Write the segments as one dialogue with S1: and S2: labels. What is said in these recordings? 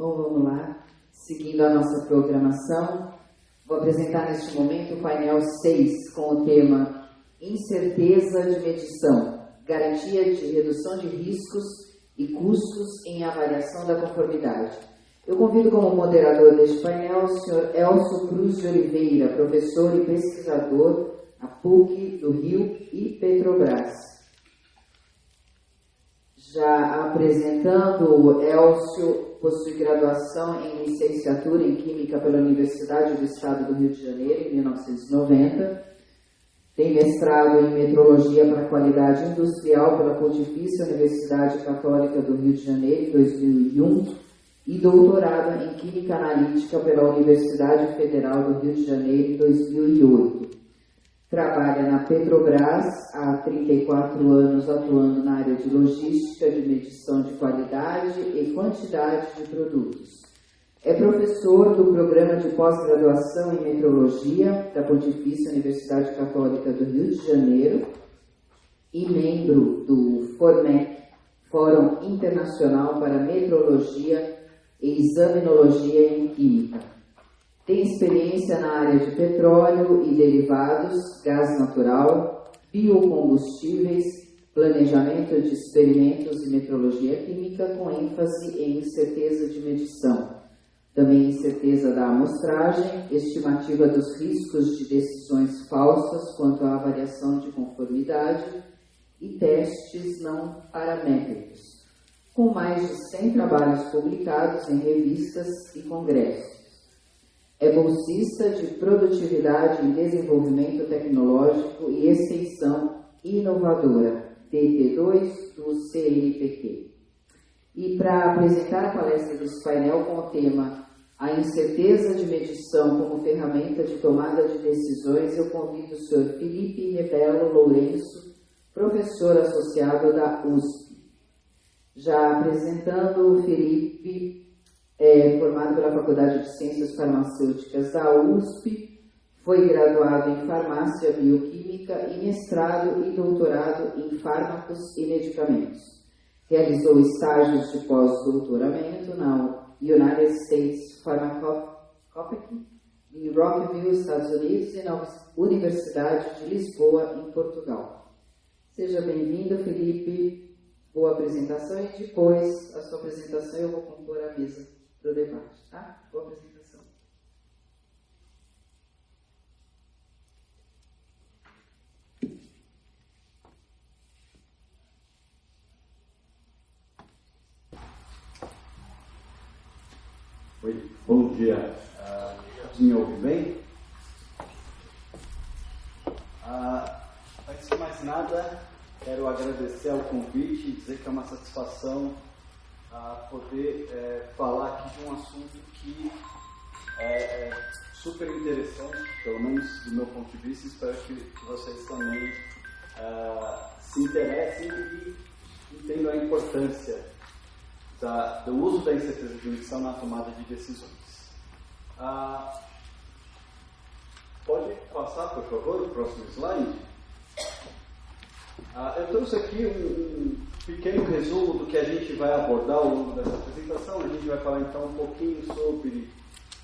S1: Bom, vamos lá. Seguindo a nossa programação, vou apresentar neste momento o painel 6 com o tema Incerteza de medição, garantia de redução de riscos e custos em avaliação da conformidade. Eu convido como moderador deste painel o Sr. Elcio Cruz de Oliveira, professor e pesquisador na PUC do Rio e Petrobras. Já apresentando, o Elcio possui graduação em licenciatura em Química pela Universidade do Estado do Rio de Janeiro, em 1990. Tem mestrado em Metrologia para Qualidade Industrial pela Pontifícia Universidade Católica do Rio de Janeiro, em 2001. E doutorado em Química Analítica pela Universidade Federal do Rio de Janeiro, em 2008. Trabalha na Petrobras há 34 anos, atuando na área de logística, de medição de qualidade e quantidade de produtos. É professor do Programa de Pós-Graduação em Metrologia da Pontifícia Universidade Católica do Rio de Janeiro e membro do FORMEC, Fórum Internacional para Metrologia e Examinologia em Química. Tem experiência na área de petróleo e derivados, gás natural, biocombustíveis, planejamento de experimentos e metrologia química, com ênfase em incerteza de medição. Também incerteza da amostragem, estimativa dos riscos de decisões falsas quanto à avaliação de conformidade e testes não paramétricos, com mais de 100 trabalhos publicados em revistas e congressos. É bolsista de Produtividade e Desenvolvimento Tecnológico e Extensão Inovadora, DT2 do CNPq. E para apresentar a palestra desse painel com o tema A Incerteza de Medição como Ferramenta de Tomada de Decisões, eu convido o Sr. Felipe Rebelo Lourenço, professor associado da USP. Já apresentando o Felipe, formado pela Faculdade de Ciências Farmacêuticas da USP, foi graduado em Farmácia Bioquímica e mestrado e doutorado em Fármacos e Medicamentos. Realizou estágios de pós-doutoramento na United States Pharmacopeic, em Rockville, Estados Unidos, e na Universidade de Lisboa, em Portugal. Seja bem-vindo, Felipe. Boa apresentação, e depois da sua apresentação eu vou compor a mesa para o debate, tá? Boa apresentação.
S2: Oi, bom dia. Me ouve bem? Antes de mais nada, quero agradecer ao convite e dizer que é uma satisfação poder falar aqui de um assunto que é super interessante, pelo menos do meu ponto de vista. Espero que vocês também se interessem e entendam a importância do uso da incerteza de medição na tomada de decisões. Pode passar, por favor, o próximo slide? Eu trouxe aqui um pequeno resumo do que a gente vai abordar ao longo dessa apresentação. A gente vai falar então um pouquinho sobre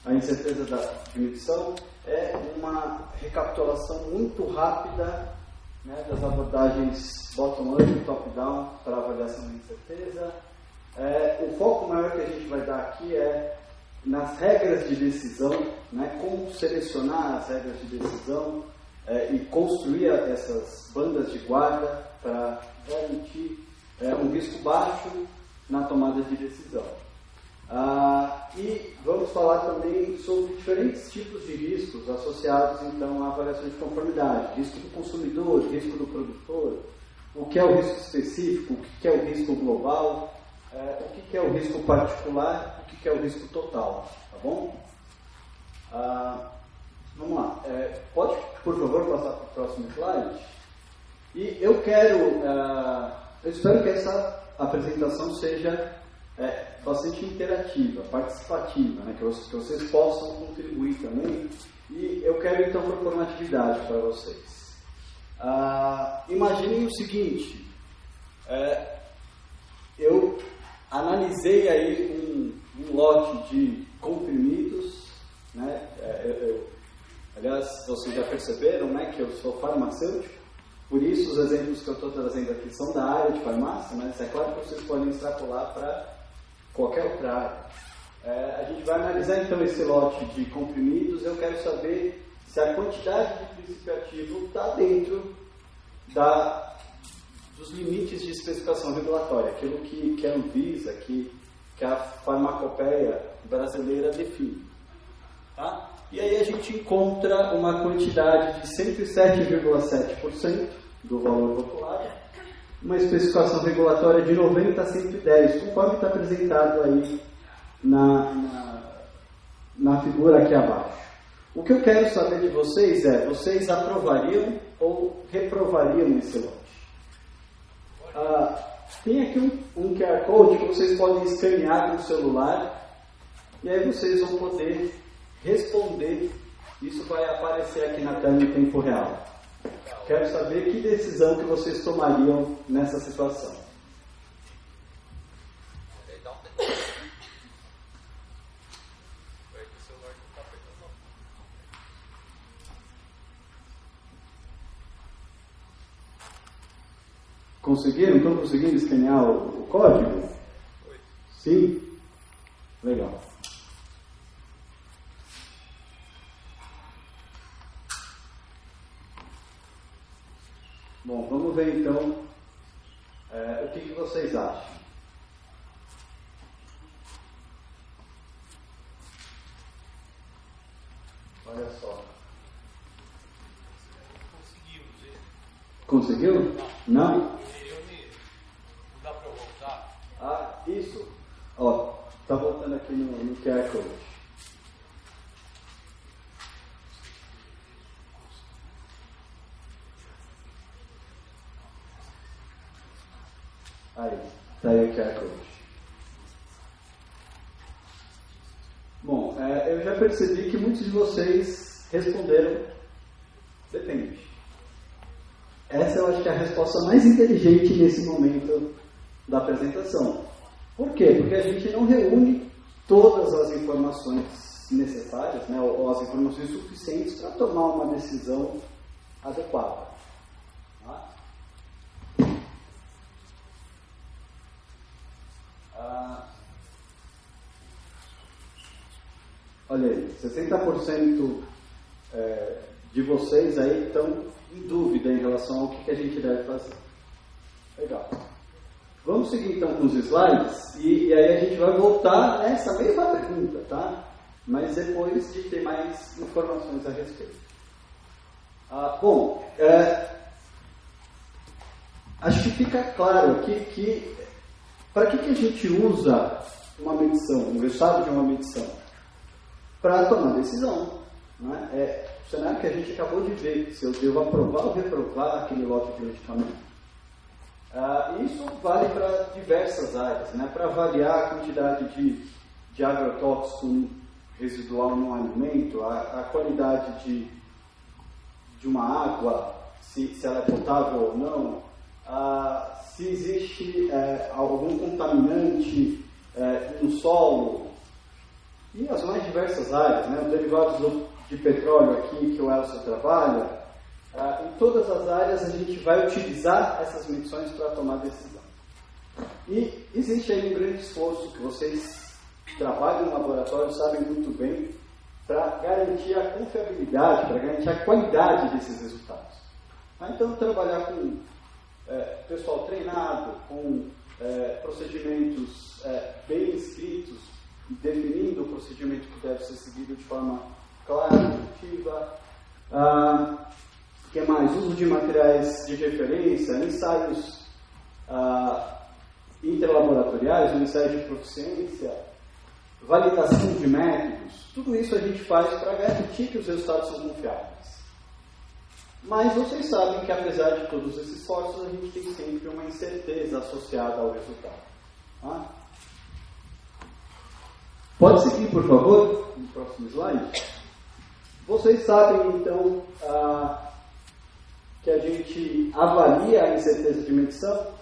S2: a incerteza de medição. É uma recapitulação muito rápida, né, das abordagens bottom-up e top-down para avaliação da incerteza. O foco maior que a gente vai dar aqui é nas regras de decisão, né, como selecionar as regras de decisão e construir essas bandas de guarda para garantir um risco baixo na tomada de decisão. E vamos falar também sobre diferentes tipos de riscos associados então à avaliação de conformidade: risco do consumidor, risco do produtor, o que é o risco específico, o que é o risco global, o que é o risco particular, o que é o risco total, tá bom? Vamos lá. Pode, por favor, passar para o próximo slide? E eu espero que essa apresentação seja bastante interativa, participativa, né? Que vocês possam contribuir também. E eu quero então propor uma atividade para vocês. Imaginem o seguinte: eu analisei aí um lote de comprimidos, né? Aliás, vocês já perceberam, né, que eu sou farmacêutico, por isso os exemplos que eu estou trazendo aqui são da área de farmácia, mas é claro que vocês podem extrapolar para qualquer outra área. A gente vai analisar então esse lote de comprimidos. Eu quero saber se a quantidade de princípio ativo está dentro dos limites de especificação regulatória, aquilo que a Anvisa, que a farmacopeia brasileira define. Tá? E aí a gente encontra uma quantidade de 107,7% do valor rotulado, uma especificação regulatória de 90 a 110, conforme está apresentado aí na figura aqui abaixo. O que eu quero saber de vocês vocês aprovariam ou reprovariam esse lote? Tem aqui um QR Code que vocês podem escanear com o celular e aí vocês vão poder responder. Isso vai aparecer aqui na tela em tempo real. Quero saber que decisão que vocês tomariam nessa situação. Conseguiram? Estão conseguindo escanear o código? Sim? Legal. Bom, vamos ver então o que vocês acham. Olha só. Conseguiu? Não?
S3: Não dá para voltar?
S2: Isso. Ó, tá voltando aqui no QR Code. Aí, tá aí o QR Code. Bom, eu já percebi que muitos de vocês responderam depende. Essa eu acho que é a resposta mais inteligente nesse momento da apresentação. Por quê? Porque a gente não reúne todas as informações necessárias, né, ou as informações suficientes para tomar uma decisão adequada. Tá? Olha aí, 60% de vocês aí estão em dúvida em relação ao que a gente deve fazer. Legal. Vamos seguir então com os slides e aí a gente vai voltar nessa mesma pergunta, tá? Mas depois de ter mais informações a respeito. Bom, acho que fica claro aqui que para que a gente usa uma medição, um resultado de uma medição? Para tomar decisão. Né? O cenário que a gente acabou de ver, se eu devo aprovar ou reprovar aquele lote de medicamento. Isso vale para diversas áreas, né? Para avaliar a quantidade de agrotóxico residual no alimento, a qualidade de uma água, se ela é potável ou não, se existe algum contaminante no solo, e as mais diversas áreas, né? Os derivados de petróleo aqui que o Elcio trabalha, em todas as áreas a gente vai utilizar essas medições para tomar decisão. E existe aí um grande esforço que vocês que trabalham no laboratório sabem muito bem para garantir a confiabilidade, para garantir a qualidade desses resultados. Então, trabalhar com pessoal treinado, com procedimentos bem escritos, definindo o procedimento que deve ser seguido de forma clara e objetiva. O que mais? Uso de materiais de referência, ensaios interlaboratoriais, ensaios de proficiência, validação de métodos. Tudo isso a gente faz para garantir que os resultados são confiáveis. Mas vocês sabem que, apesar de todos esses esforços, a gente tem sempre uma incerteza associada ao resultado. Tá? Pode seguir, por favor, no próximo slide. Vocês sabem, então, que a gente avalia a incerteza de medição,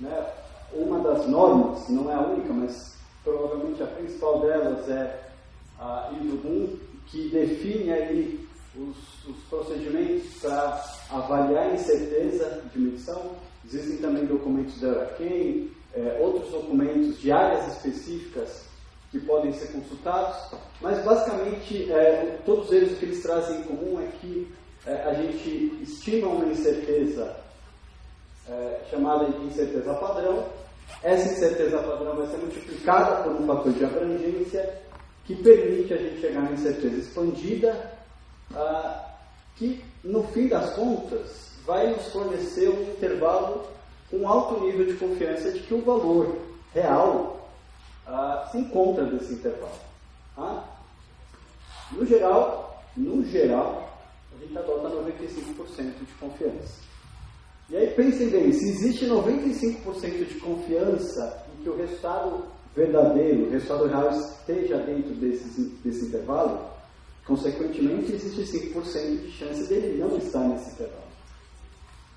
S2: né? Uma das normas, não é a única, mas provavelmente a principal delas é a ISO 1, que define aí os procedimentos para avaliar a incerteza de medição. Existem também documentos da Hurricane, outros documentos de áreas específicas que podem ser consultados, mas basicamente todos eles, o que eles trazem em comum é que a gente estima uma incerteza chamada de incerteza padrão. Essa incerteza padrão vai ser multiplicada por um fator de abrangência que permite a gente chegar na incerteza expandida, que no fim das contas vai nos fornecer um intervalo com alto nível de confiança de que o valor real se encontra nesse intervalo. No geral, a gente adota 95% de confiança. E aí pensem bem, se existe 95% de confiança em que o resultado verdadeiro, o resultado real esteja dentro desse intervalo, consequentemente existe 5% de chance dele não estar nesse intervalo.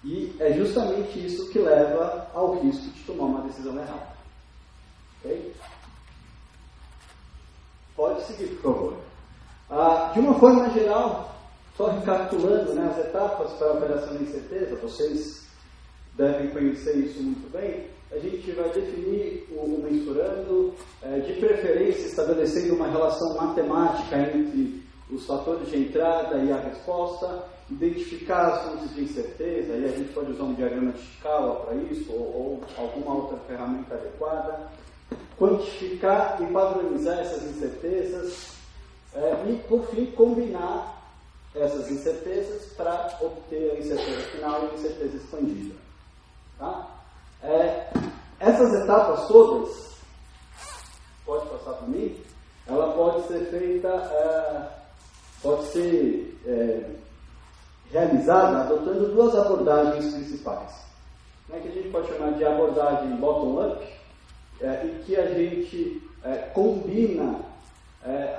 S2: E é justamente isso que leva ao risco de tomar uma decisão errada. Ok? Pode seguir, por favor. De uma forma geral, só recapitulando, né, as etapas para a operação de incerteza, vocês devem conhecer isso muito bem. A gente vai definir o mensurando, de preferência estabelecendo uma relação matemática entre os fatores de entrada e a resposta, identificar as fontes de incerteza, e a gente pode usar um diagrama de escala para isso, ou alguma outra ferramenta adequada, quantificar e padronizar essas incertezas, e, por fim, combinar essas incertezas para obter a incerteza final e a incerteza expandida. Tá? Essas etapas todas, pode passar para mim, ela pode ser feita, pode ser realizada adotando duas abordagens principais, né, que a gente pode chamar de abordagem bottom-up, em que a gente combina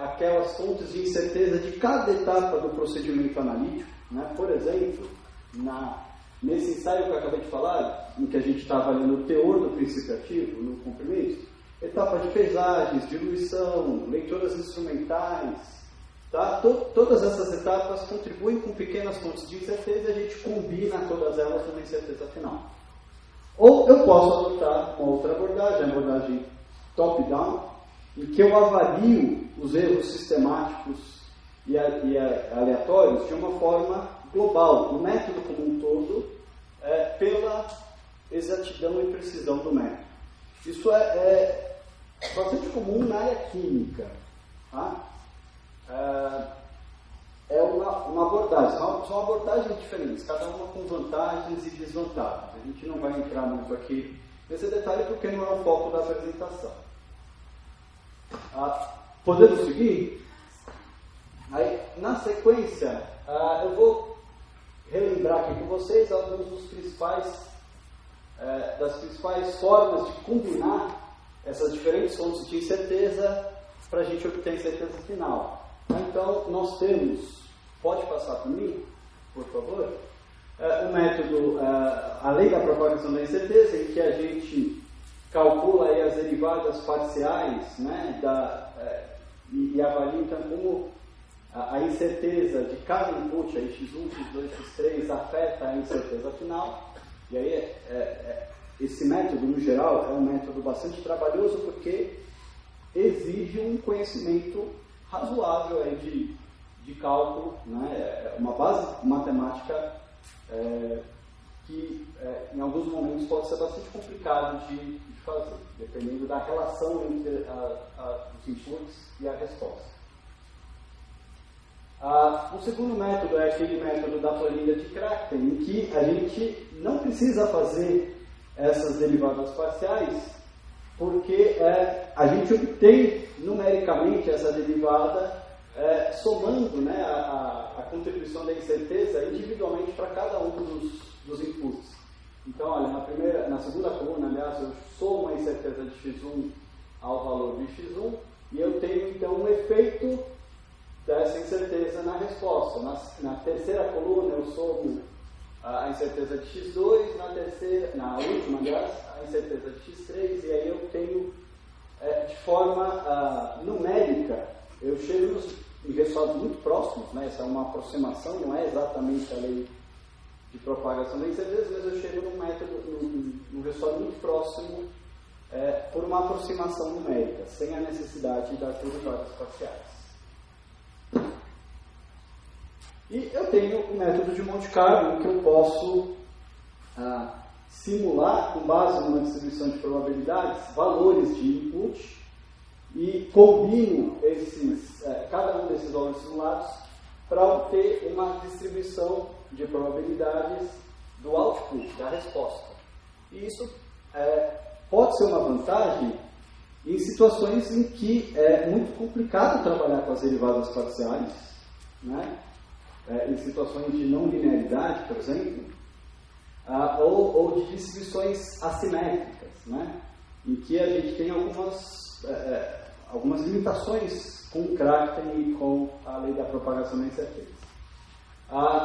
S2: aquelas fontes de incerteza de cada etapa do procedimento analítico, né? Por exemplo, nesse ensaio que eu acabei de falar, em que a gente está avaliando o teor do princípio ativo no comprimento, etapa de pesagens, diluição, leituras instrumentais, tá? Todas essas etapas contribuem com pequenas fontes de incerteza e a gente combina todas elas numa incerteza final. Ou eu posso adotar uma outra abordagem, a abordagem top-down, em que eu avalio os erros sistemáticos e aleatórios de uma forma global, o método como um todo, pela exatidão e precisão do método. Isso é bastante comum na área química. Tá? É uma abordagem, são abordagens diferentes, cada uma com vantagens e desvantagens. A gente não vai entrar muito aqui nesse detalhe porque não é o foco da apresentação. Podemos seguir? Aí, na sequência, eu vou relembrar aqui com vocês alguns dos das principais formas de combinar essas diferentes fontes de incerteza para a gente obter a incerteza final. Então, nós temos, pode passar para mim, por favor, o método, a lei da propagação da incerteza, em que a gente calcula aí as derivadas parciais, né, e avalia então como a incerteza de cada input, aí x1, x2, x3, afeta a incerteza final. E aí, esse método, no geral, é um método bastante trabalhoso porque exige um conhecimento razoável aí de cálculo, né? Uma base matemática que, em alguns momentos, pode ser bastante complicado de fazer, dependendo da relação entre os inputs e a resposta. O segundo método é aquele método da planilha de Crackten, em que a gente não precisa fazer essas derivadas parciais, porque a gente obtém numericamente essa derivada somando, né, a contribuição da incerteza individualmente para cada um dos inputs. Então, olha, na segunda coluna, aliás, eu somo a incerteza de x1 ao valor de x1 e eu tenho então um efeito dessa incerteza na resposta. Na terceira coluna eu somo a incerteza de x2, na última, aliás, a incerteza de x3, e aí eu tenho de forma numérica, eu chego em resultados muito próximos, né? Essa é uma aproximação, não é exatamente a lei de propagação da incerteza, mas eu chego num método, num resultado muito próximo por uma aproximação numérica, sem a necessidade das derivadas parciais. E eu tenho o método de Monte Carlo, que eu posso simular, com base numa distribuição de probabilidades, valores de input, e combino cada um desses valores simulados para obter uma distribuição de probabilidades do output, da resposta. E isso pode ser uma vantagem em situações em que é muito complicado trabalhar com as derivadas parciais, né? Em situações de não linearidade, por exemplo, ou de distribuições assimétricas, né? Em que a gente tem algumas limitações com o Crackten e com a lei da propagação da incerteza.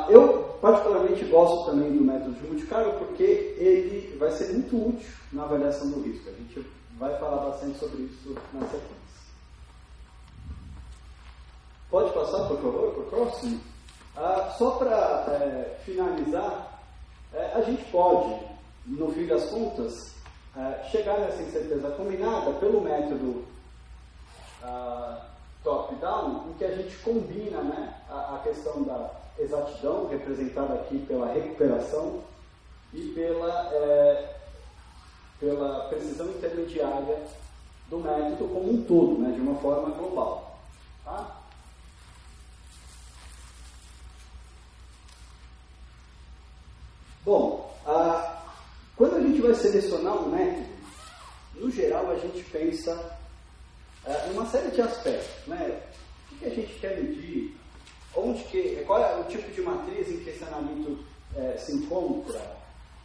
S2: Eu particularmente gosto também do método de Monte Carlo porque ele vai ser muito útil na avaliação do risco. A gente vai falar bastante sobre isso na sequência. Pode passar, por favor, para o próximo? Só para finalizar, a gente pode, no fim das contas, chegar nessa incerteza combinada pelo método top-down, em que a gente combina, né, a questão da exatidão, representada aqui pela recuperação, e pela precisão intermediária do método como um todo, né, de uma forma global. Tá? Bom, quando a gente vai selecionar um método, no geral a gente pensa em uma série de aspectos, né? O que a gente quer medir, qual é o tipo de matriz em que esse analito se encontra,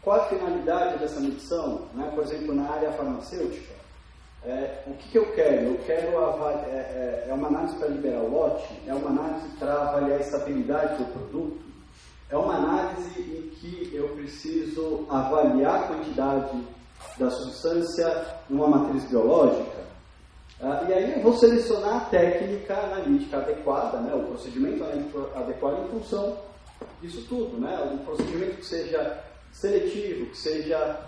S2: qual a finalidade dessa medição, né? Por exemplo, na área farmacêutica, o que eu quero? Eu quero uma análise para liberar o lote, é uma análise para avaliar a estabilidade do produto, é uma análise em que eu preciso avaliar a quantidade da substância numa matriz biológica. E aí eu vou selecionar a técnica analítica adequada, né, o procedimento analítico adequado em função disso tudo. Né, um procedimento que seja seletivo, que seja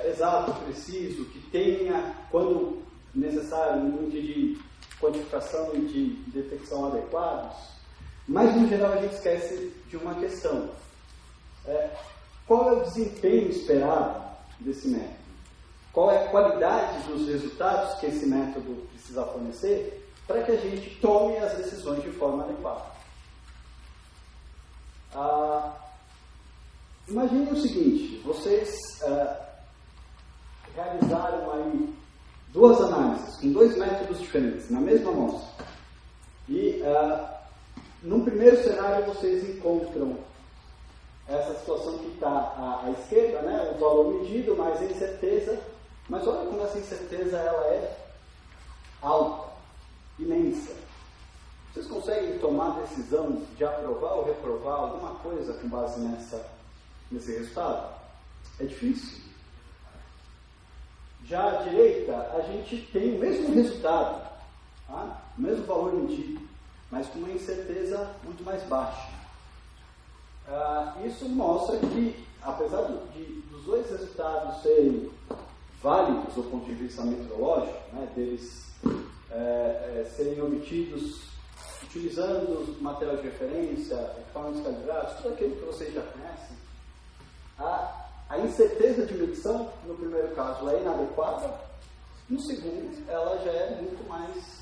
S2: exato, preciso, que tenha, quando necessário, um limite de quantificação e de detecção adequados. Mas, no geral, a gente esquece de uma questão. Qual é o desempenho esperado desse método? Qual é a qualidade dos resultados que esse método precisa fornecer para que a gente tome as decisões de forma adequada? Imagine o seguinte, vocês realizaram aí 2 análises com 2 métodos diferentes, na mesma amostra. E no primeiro cenário vocês encontram essa situação que está à esquerda, né, o valor medido mais a incerteza, mas olha como essa incerteza ela é alta, imensa. Vocês conseguem tomar a decisão de aprovar ou reprovar alguma coisa com base nesse resultado? É difícil. Já à direita, a gente tem o mesmo resultado, tá? O mesmo valor medido, mas com uma incerteza muito mais baixa. Isso mostra que, apesar dos 2 resultados serem válidos do ponto de vista metodológico, né, deles serem obtidos utilizando material de referência, equipamentos calibrados, tudo aquilo que vocês já conhecem, a incerteza de medição, no primeiro caso, é inadequada, no segundo, ela já é muito mais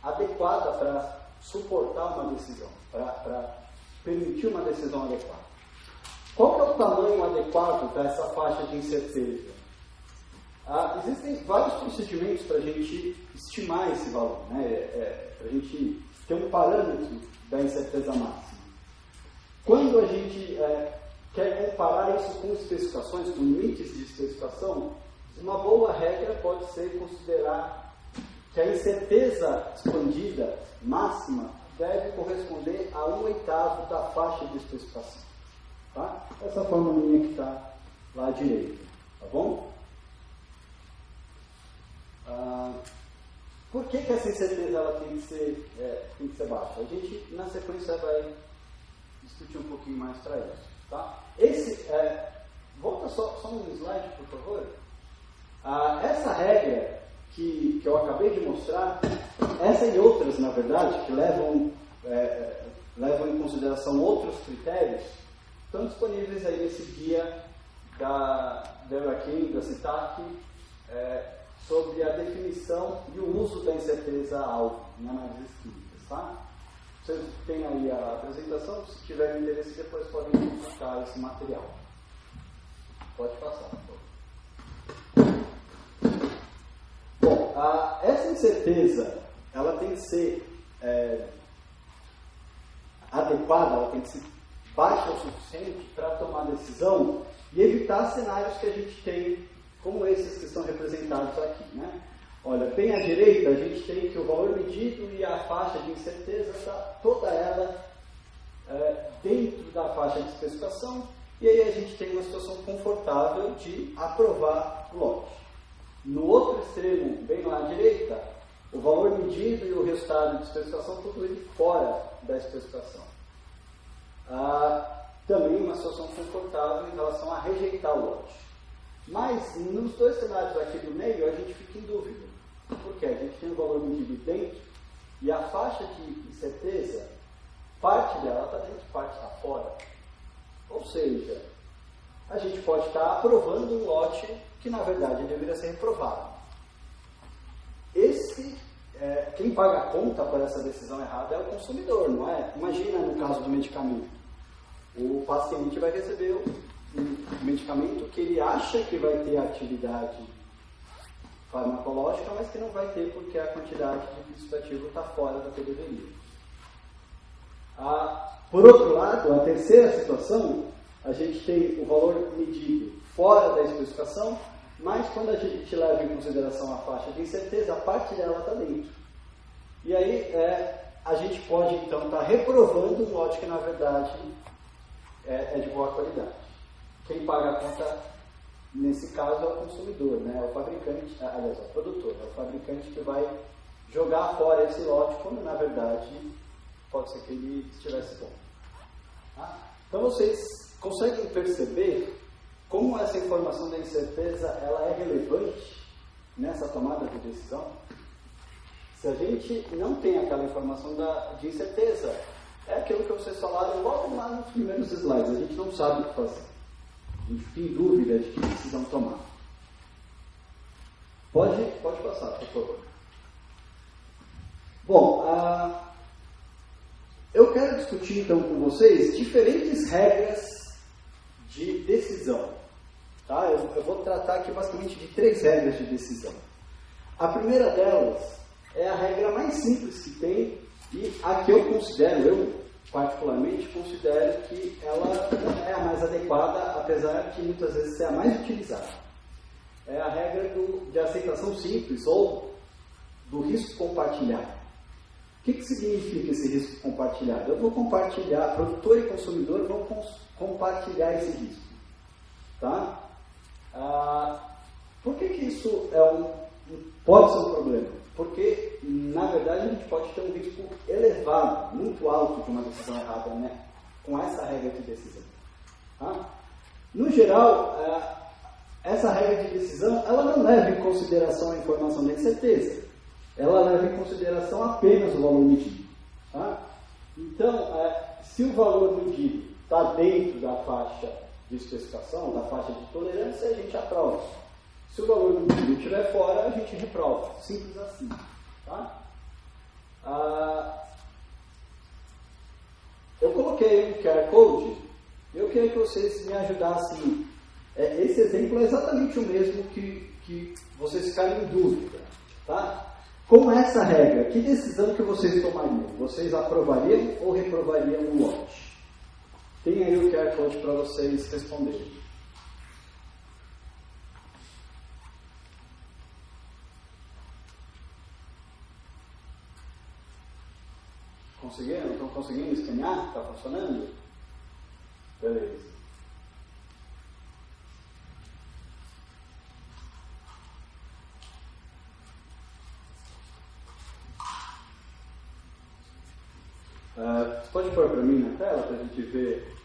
S2: adequada para suportar uma decisão, para permitir uma decisão adequada. Qual que é o tamanho adequado dessa faixa de incerteza? Existem vários procedimentos para a gente estimar esse valor, né? Para a gente ter um parâmetro da incerteza máxima. Quando a gente quer comparar isso com especificações, com limites de especificação, uma boa regra pode ser considerar que a incerteza expandida máxima deve corresponder a 1/8 da faixa de especificação. Tá? Essa fórmula que está lá à direita. Tá bom? Por que essa incerteza ela tem que ser baixa? A gente, na sequência, vai discutir um pouquinho mais para isso. Tá? Volta só um slide, por favor. Essa regra que eu acabei de mostrar, essa e outras, na verdade, que levam em consideração outros critérios, estão disponíveis aí nesse guia da Euraquim, da CITAC, sobre a definição e o uso da incerteza-alvo em análises químicas. Tá? Vocês têm aí a apresentação, se tiverem interesse, depois podem consultar esse material. Pode passar, por favor. Bom, essa incerteza, ela tem que ser adequada, ela tem que ser baixa o suficiente para tomar decisão e evitar cenários que a gente tem, como esses que estão representados aqui, né? Olha, bem à direita a gente tem que o valor medido e a faixa de incerteza está toda ela dentro da faixa de especificação, e aí a gente tem uma situação confortável de aprovar o lote. No outro extremo, bem lá à direita, o valor medido e o resultado de especificação, tudo ele fora da especificação. Também uma situação confortável em relação a rejeitar o lote. Mas, nos dois cenários aqui do meio, a gente fica em dúvida. Porque a gente tem o valor medido dentro e a faixa de incerteza, parte dela está dentro, parte está fora. Ou seja, a gente pode estar aprovando um lote que, na verdade, deveria ser reprovado. Quem paga a conta por essa decisão errada é o consumidor, não é? Imagina no caso do medicamento. O paciente vai receber um medicamento que ele acha que vai ter atividade farmacológica, mas que não vai ter porque a quantidade de princípio ativo está fora do que deveria. Por outro lado, a terceira situação, a gente tem o valor medido fora da especificação, mas quando a gente leva em consideração a faixa de incerteza, a parte dela está dentro. E aí a gente pode então estar reprovando um lote que na verdade é de boa qualidade. Quem paga a conta nesse caso é o consumidor, né? É o fabricante, aliás, é o produtor, é o fabricante que vai jogar fora esse lote quando na verdade pode ser que ele estivesse bom. Tá? Então vocês conseguem perceber como essa informação da incerteza ela é relevante nessa tomada de decisão? Se a gente não tem aquela informação de incerteza, é aquilo que vocês falaram logo lá nos primeiros slides, a gente não sabe o que fazer. A gente fica em dúvida de que decisão tomar. Pode passar, por favor. Bom, eu quero discutir então com vocês diferentes regras de decisão. Tá? Eu vou tratar aqui basicamente de 3 regras de decisão. A primeira delas é a regra mais simples que tem e a que eu particularmente considero que ela não é a mais adequada, apesar de muitas vezes ser a mais utilizada. É a regra de aceitação simples ou do risco compartilhado. O que significa esse risco compartilhado? Eu vou compartilhar, produtor e consumidor vão compartilhar esse risco. Tá? Por que isso pode ser um problema? Porque, na verdade, a gente pode ter um risco elevado, muito alto de uma decisão errada, né? Com essa regra de decisão. Tá? No geral, essa regra de decisão, ela não leva em consideração a informação da incerteza. Ela leva em consideração apenas o valor medido. Tá? Então, se o valor medido está dentro da faixa de especificação, da faixa de tolerância, a gente aprova. Se o valor medido estiver fora, a gente reprova. Simples assim. Tá? Eu coloquei um QR Code. Eu queria que vocês me ajudassem. Esse exemplo é exatamente o mesmo que vocês ficarem em dúvida. Tá? Com essa regra, que decisão que vocês tomariam? Vocês aprovariam ou reprovariam o lote? Tem aí o QR Code para vocês responderem. Conseguiram? Estão conseguindo escanear? Está funcionando? Beleza. pode pôr para mim na tela para a gente ver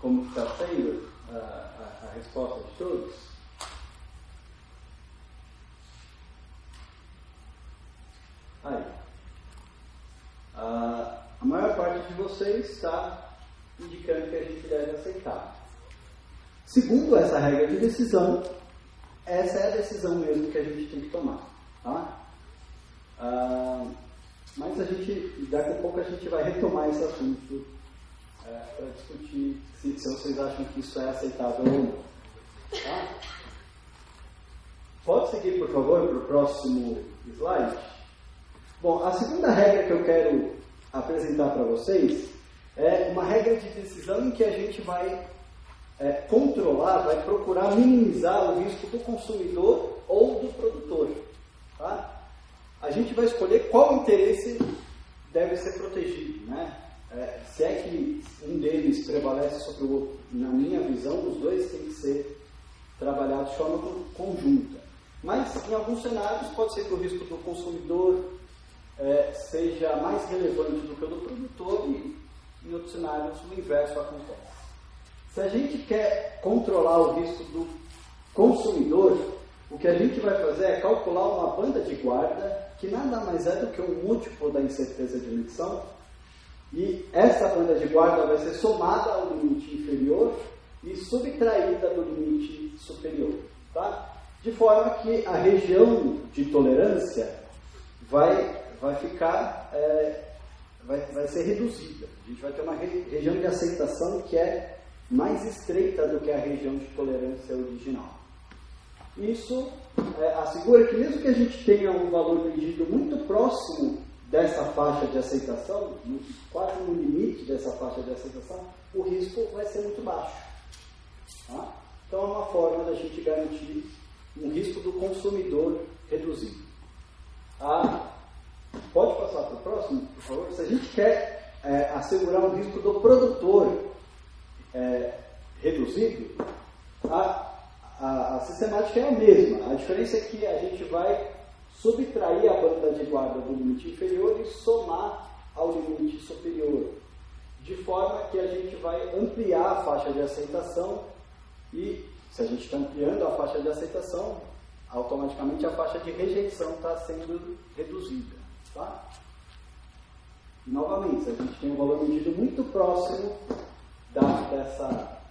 S2: como está sendo a resposta de todos? Aí. A maior parte de vocês está indicando que a gente deve aceitar. Segundo essa regra de decisão, essa é a decisão mesmo que a gente tem que tomar. Tá? Mas daqui a pouco a gente vai retomar esse assunto para discutir se vocês acham que isso é aceitável ou não. Tá? Pode seguir, por favor, para o próximo slide. Bom, a segunda regra que eu quero apresentar para vocês é uma regra de decisão em que a gente vai controlar, vai procurar minimizar o risco do consumidor ou do produtor. Tá? A gente vai escolher qual interesse deve ser protegido. Né? Se é que um deles prevalece sobre o outro, na minha visão, os dois têm que ser trabalhados de forma conjunta. Mas, em alguns cenários, pode ser que o risco do consumidor seja mais relevante do que o do produtor e, em outros cenários, o inverso acontece. Se a gente quer controlar o risco do consumidor, o que a gente vai fazer é calcular uma banda de guarda que nada mais é do que um múltiplo da incerteza de emissão, e essa banda de guarda vai ser somada ao limite inferior e subtraída do limite superior. Tá? De forma que a região de tolerância vai ser reduzida. A gente vai ter uma região de aceitação que é mais estreita do que a região de tolerância original. Isso assegura que mesmo que a gente tenha um valor medido muito próximo dessa faixa de aceitação, quase no limite dessa faixa de aceitação, o risco vai ser muito baixo. Tá? Então é uma forma da gente garantir um risco do consumidor reduzido. Pode passar para o próximo, por favor? Se a gente quer assegurar um risco do produtor reduzido, a sistemática é a mesma. A diferença é que a gente vai subtrair a banda de guarda do limite inferior e somar ao limite superior, de forma que a gente vai ampliar a faixa de aceitação e, se a gente está ampliando a faixa de aceitação, automaticamente a faixa de rejeição está sendo reduzida. Tá? E, novamente, se a gente tem um valor medido muito próximo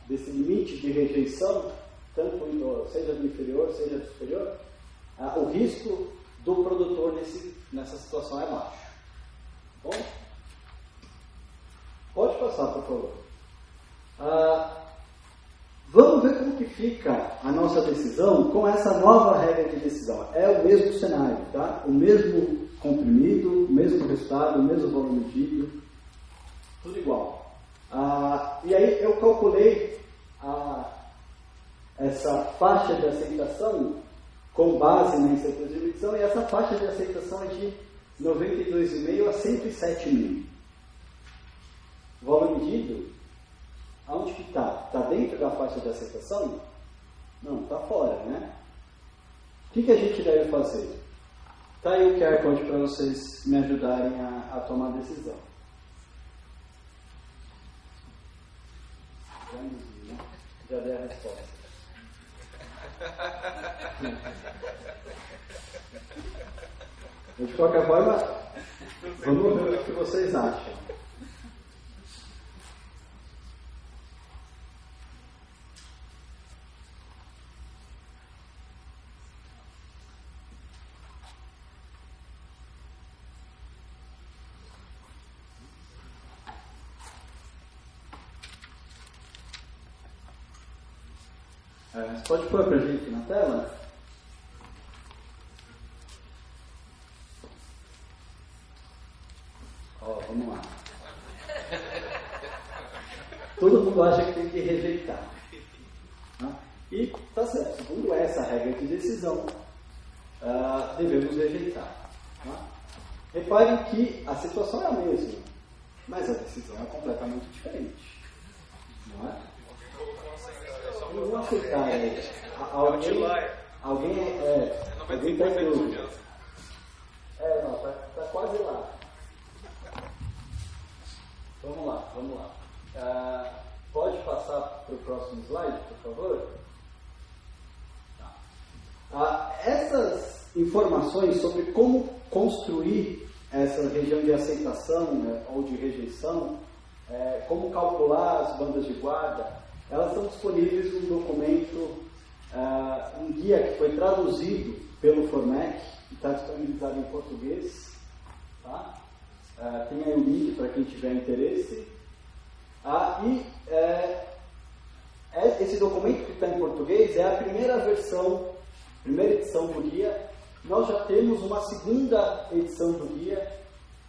S2: desse limite de rejeição, seja do inferior, seja do superior, o risco do produtor nessa situação é baixo. Bom? Pode passar, por favor. Vamos ver como que fica a nossa decisão com essa nova regra de decisão. É o mesmo cenário, tá? O mesmo comprimido, o mesmo resultado, o mesmo valor medido, tudo igual. E aí eu calculei essa faixa de aceitação com base na incerteza de emissão, e essa faixa de aceitação é de 92,5 a 107,5. O valor medido, aonde que está? Está dentro da faixa de aceitação? Não, está fora, né? O que a gente deve fazer? Está aí o QR Code para vocês me ajudarem a tomar a decisão. Já dei a resposta. De qualquer forma, vamos ver o que vocês acham. Você pode pôr para a gente na tela? Vamos lá. Todo mundo acha que tem que rejeitar. Né? E tá certo, segundo essa regra de decisão, devemos rejeitar. Né? Reparem que a situação é a mesma, mas a decisão é completamente diferente. Não é? Não aceitar. Alguém está em dúvida. Não, está quase lá. Vamos lá. Pode passar para o próximo slide, por favor? Essas informações sobre como construir essa região de aceitação ou de rejeição, como calcular as bandas de guarda, elas estão disponíveis num documento, um guia que foi traduzido pelo Formec, que está disponibilizado em português. Tá? Tem aí o link para quem tiver interesse. Esse documento que está em português é a primeira edição do guia. Nós já temos uma segunda edição do guia,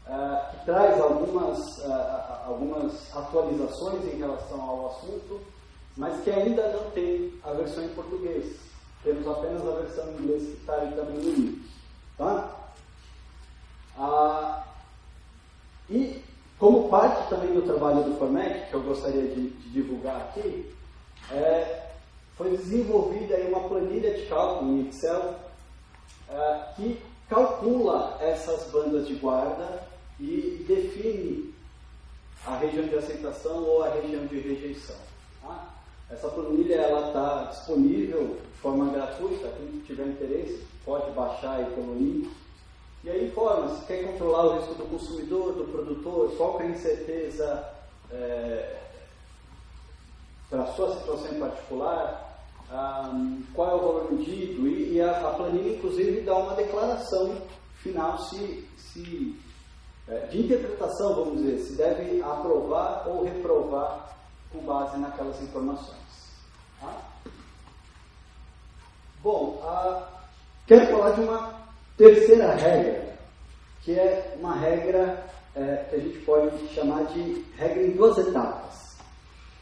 S2: que traz algumas atualizações em relação ao assunto, mas que ainda não tem a versão em português. Temos apenas a versão em inglês que está aí também no link. Tá? E como parte também do trabalho do Formec, que eu gostaria de divulgar aqui, foi desenvolvida aí uma planilha de cálculo em Excel que calcula essas bandas de guarda e define a região de aceitação ou a região de rejeição. Tá? Essa planilha está disponível de forma gratuita. Quem tiver interesse pode baixar aí pelo link. E aí informa se quer controlar o risco do consumidor, do produtor, qual que é a incerteza para a sua situação em particular, qual é o valor medido, e a planilha inclusive dá uma declaração final de interpretação, vamos dizer, se deve aprovar ou reprovar com base naquelas informações. Tá? Bom, quero falar de uma terceira regra, que é uma regra que a gente pode chamar de regra em duas etapas,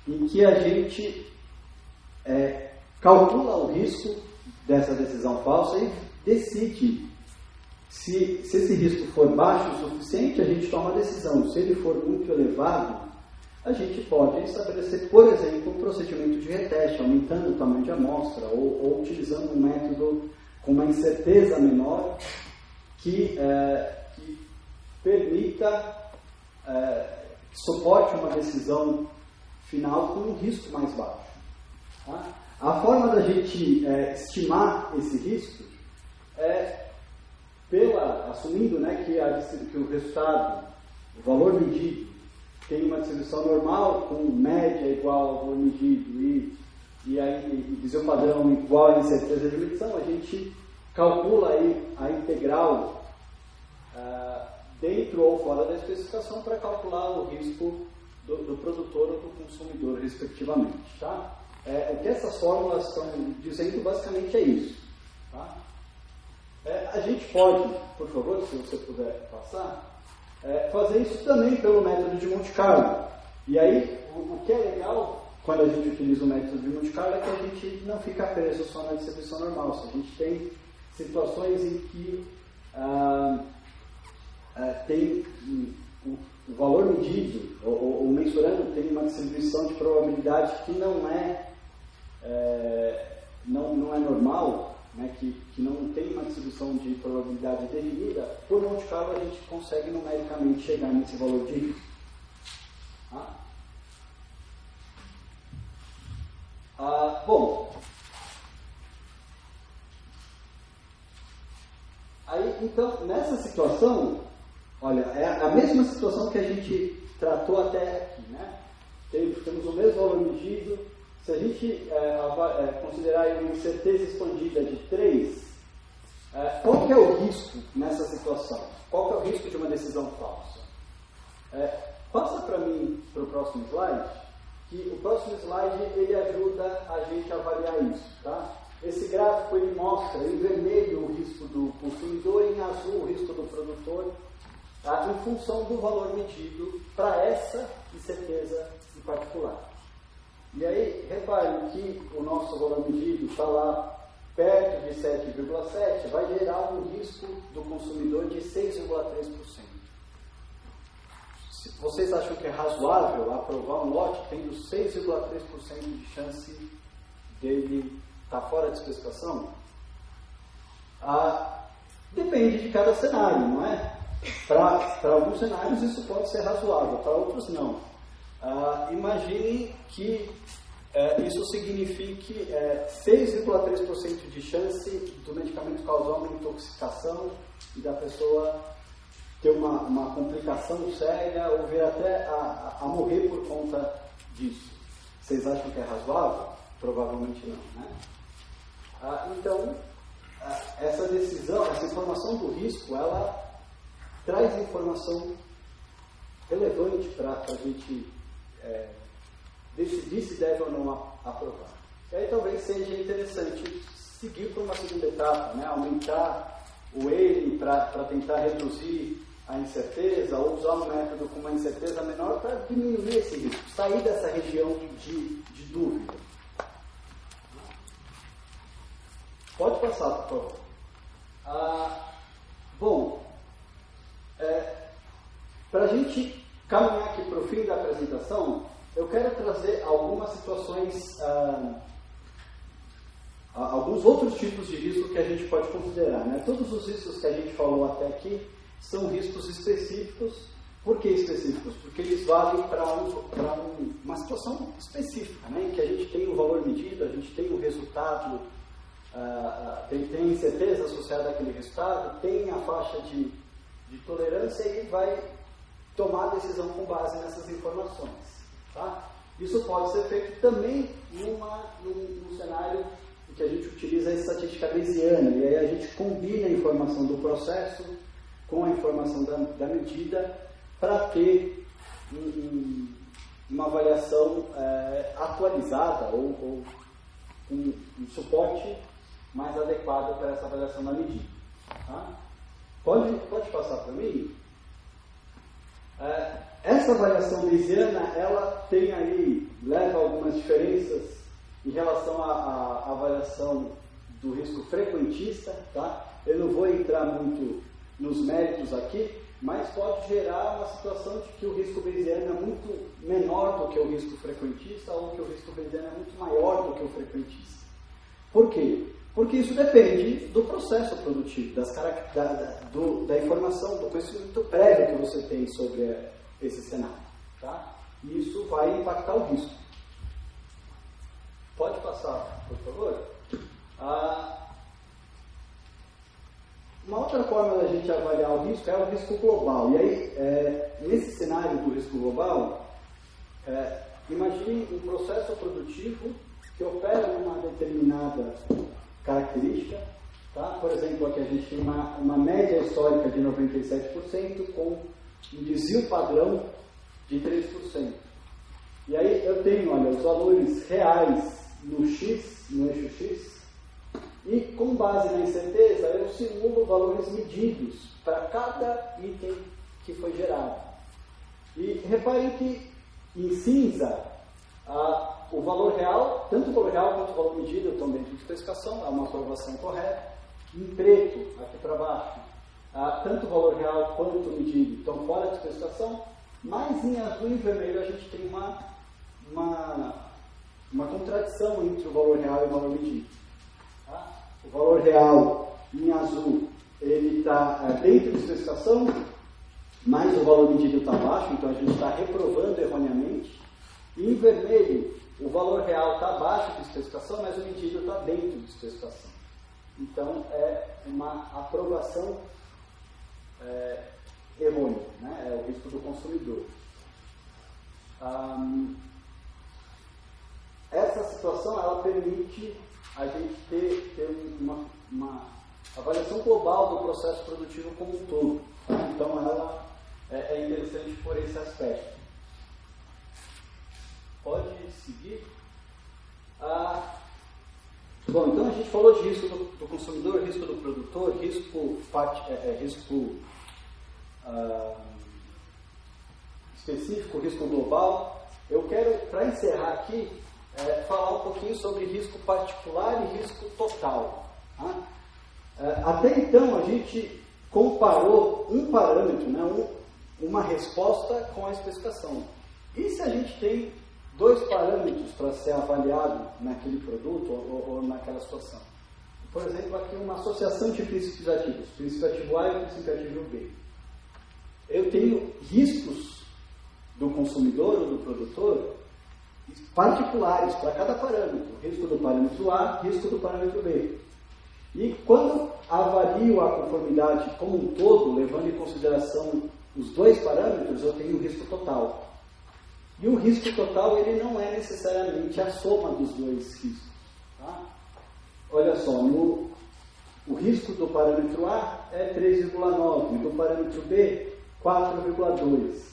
S2: em que a gente calcula o risco dessa decisão falsa e decide se esse risco for baixo o suficiente, a gente toma a decisão. Se ele for muito elevado, a gente pode estabelecer, por exemplo, um procedimento de reteste, aumentando o tamanho de amostra ou utilizando um método com uma incerteza menor que permita, que suporte uma decisão final com um risco mais baixo. Tá? A forma da gente estimar esse risco é assumindo, né, que o resultado, o valor medido, tem uma distribuição normal com média igual ao valor medido e visão padrão igual à incerteza de medição, a gente calcula aí a integral dentro ou fora da especificação para calcular o risco do produtor ou do consumidor, respectivamente. Tá? O que essas fórmulas estão dizendo basicamente é isso. Tá? A gente pode, por favor, se você puder passar, fazer isso também pelo método de Monte Carlo. E aí, o que é legal quando a gente utiliza o método de Monte Carlo é que a gente não fica preso só na distribuição normal. Se a gente tem situações em que tem o valor medido ou mensurando tem uma distribuição de probabilidade que não é normal, né, que não tem uma distribuição de probabilidade definida, por Monte Carlo a gente consegue numericamente chegar nesse valor de risco. Bom, aí então nessa situação, olha, é a mesma situação que a gente tratou até aqui, né? Temos o mesmo valor medido. Se a gente considerar uma incerteza expandida de 3, qual que é o risco nessa situação? Qual que é o risco de uma decisão falsa? Passa para mim para o próximo slide, que o próximo slide ele ajuda a gente a avaliar isso. Tá? Esse gráfico ele mostra em vermelho o risco do consumidor e em azul o risco do produtor, em função do valor medido para essa incerteza em particular. E aí, reparem que o nosso valor medido está lá perto de 7,7, vai gerar um risco do consumidor de 6,3%. Vocês acham que é razoável aprovar um lote tendo 6,3% de chance dele estar fora de especificação? Depende de cada cenário, não é? Para alguns cenários isso pode ser razoável, para outros não. Imagine que isso signifique 6,3% de chance do medicamento causar uma intoxicação e da pessoa ter uma complicação séria ou vir até a morrer por conta disso. Vocês acham que é razoável? Provavelmente não, né? Então, essa decisão, essa informação do risco, ela traz informação relevante para a gente decidir se deve ou não aprovar. E aí talvez seja interessante seguir para uma segunda etapa, né? Aumentar o N para tentar reduzir a incerteza, ou usar um método com uma incerteza menor para diminuir esse risco, sair dessa região de dúvida. Pode passar, por favor. Bom, para a gente caminhar aqui para o fim da apresentação, eu quero trazer algumas situações, alguns outros tipos de risco que a gente pode considerar, né? Todos os riscos que a gente falou até aqui são riscos específicos. Por que específicos? Porque eles valem para uma situação específica, né? Em que a gente tem o valor medido, a gente tem o resultado, tem incerteza associada àquele resultado, tem a faixa de tolerância e vai tomar a decisão com base nessas informações. Tá? Isso pode ser feito também num cenário em que a gente utiliza a estatística bayesiana, e aí a gente combina a informação do processo com a informação da medida para ter uma avaliação atualizada ou um suporte mais adequado para essa avaliação da medida. Tá? Pode passar para mim? Essa avaliação bayesiana, ela tem aí, leva algumas diferenças em relação à avaliação do risco frequentista, tá? Eu não vou entrar muito nos méritos aqui, mas pode gerar uma situação de que o risco bayesiano é muito menor do que o risco frequentista ou que o risco bayesiano é muito maior do que o frequentista. Por quê? Porque isso depende do processo produtivo, da informação, do conhecimento prévio que você tem sobre esse cenário. Tá? E isso vai impactar o risco. Pode passar, por favor? Uma outra forma da gente avaliar o risco é o risco global. E aí, nesse cenário do risco global, imagine um processo produtivo que opera numa determinada característica. Tá? Por exemplo, aqui a gente tem uma média histórica de 97% com um desvio padrão de 3%. E aí eu tenho, olha, os valores reais no eixo X, e com base na incerteza eu simulo valores medidos para cada item que foi gerado. E reparem que em cinza o valor real, tanto o valor real quanto o valor medido estão dentro de especificação, é uma aprovação correta. Em preto, aqui para baixo, tanto o valor real quanto o medido estão fora de especificação, mas em azul e vermelho a gente tem uma contradição entre o valor real e o valor medido. Tá? O valor real em azul ele está dentro de especificação, mas o valor medido está abaixo, então a gente está reprovando erroneamente. E em vermelho, o valor real está abaixo de especificação, mas o medido está dentro de especificação. Então, é uma aprovação errônea, né? É o risco do consumidor. Essa situação, ela permite a gente ter uma avaliação global do processo produtivo como um todo. Tá? Então, ela é interessante por esse aspecto. Pode seguir? Bom, então a gente falou de risco do consumidor, risco do produtor, risco específico, risco global. Eu quero, para encerrar aqui, falar um pouquinho sobre risco particular e risco total. Tá? Até então a gente comparou um parâmetro, né, uma resposta com a especificação. E se a gente tem dois parâmetros para ser avaliado naquele produto ou naquela situação? Por exemplo, aqui uma associação de princípios ativos, princípio ativo A e princípio ativo B. eu tenho riscos do consumidor ou do produtor particulares para cada parâmetro. Risco do parâmetro A, risco do parâmetro B. E quando avalio a conformidade como um todo, levando em consideração os dois parâmetros, eu tenho o risco total. E o risco total, ele não é necessariamente a soma dos dois riscos. Tá? Olha só, o risco do parâmetro A é 3,9, do parâmetro B, 4,2.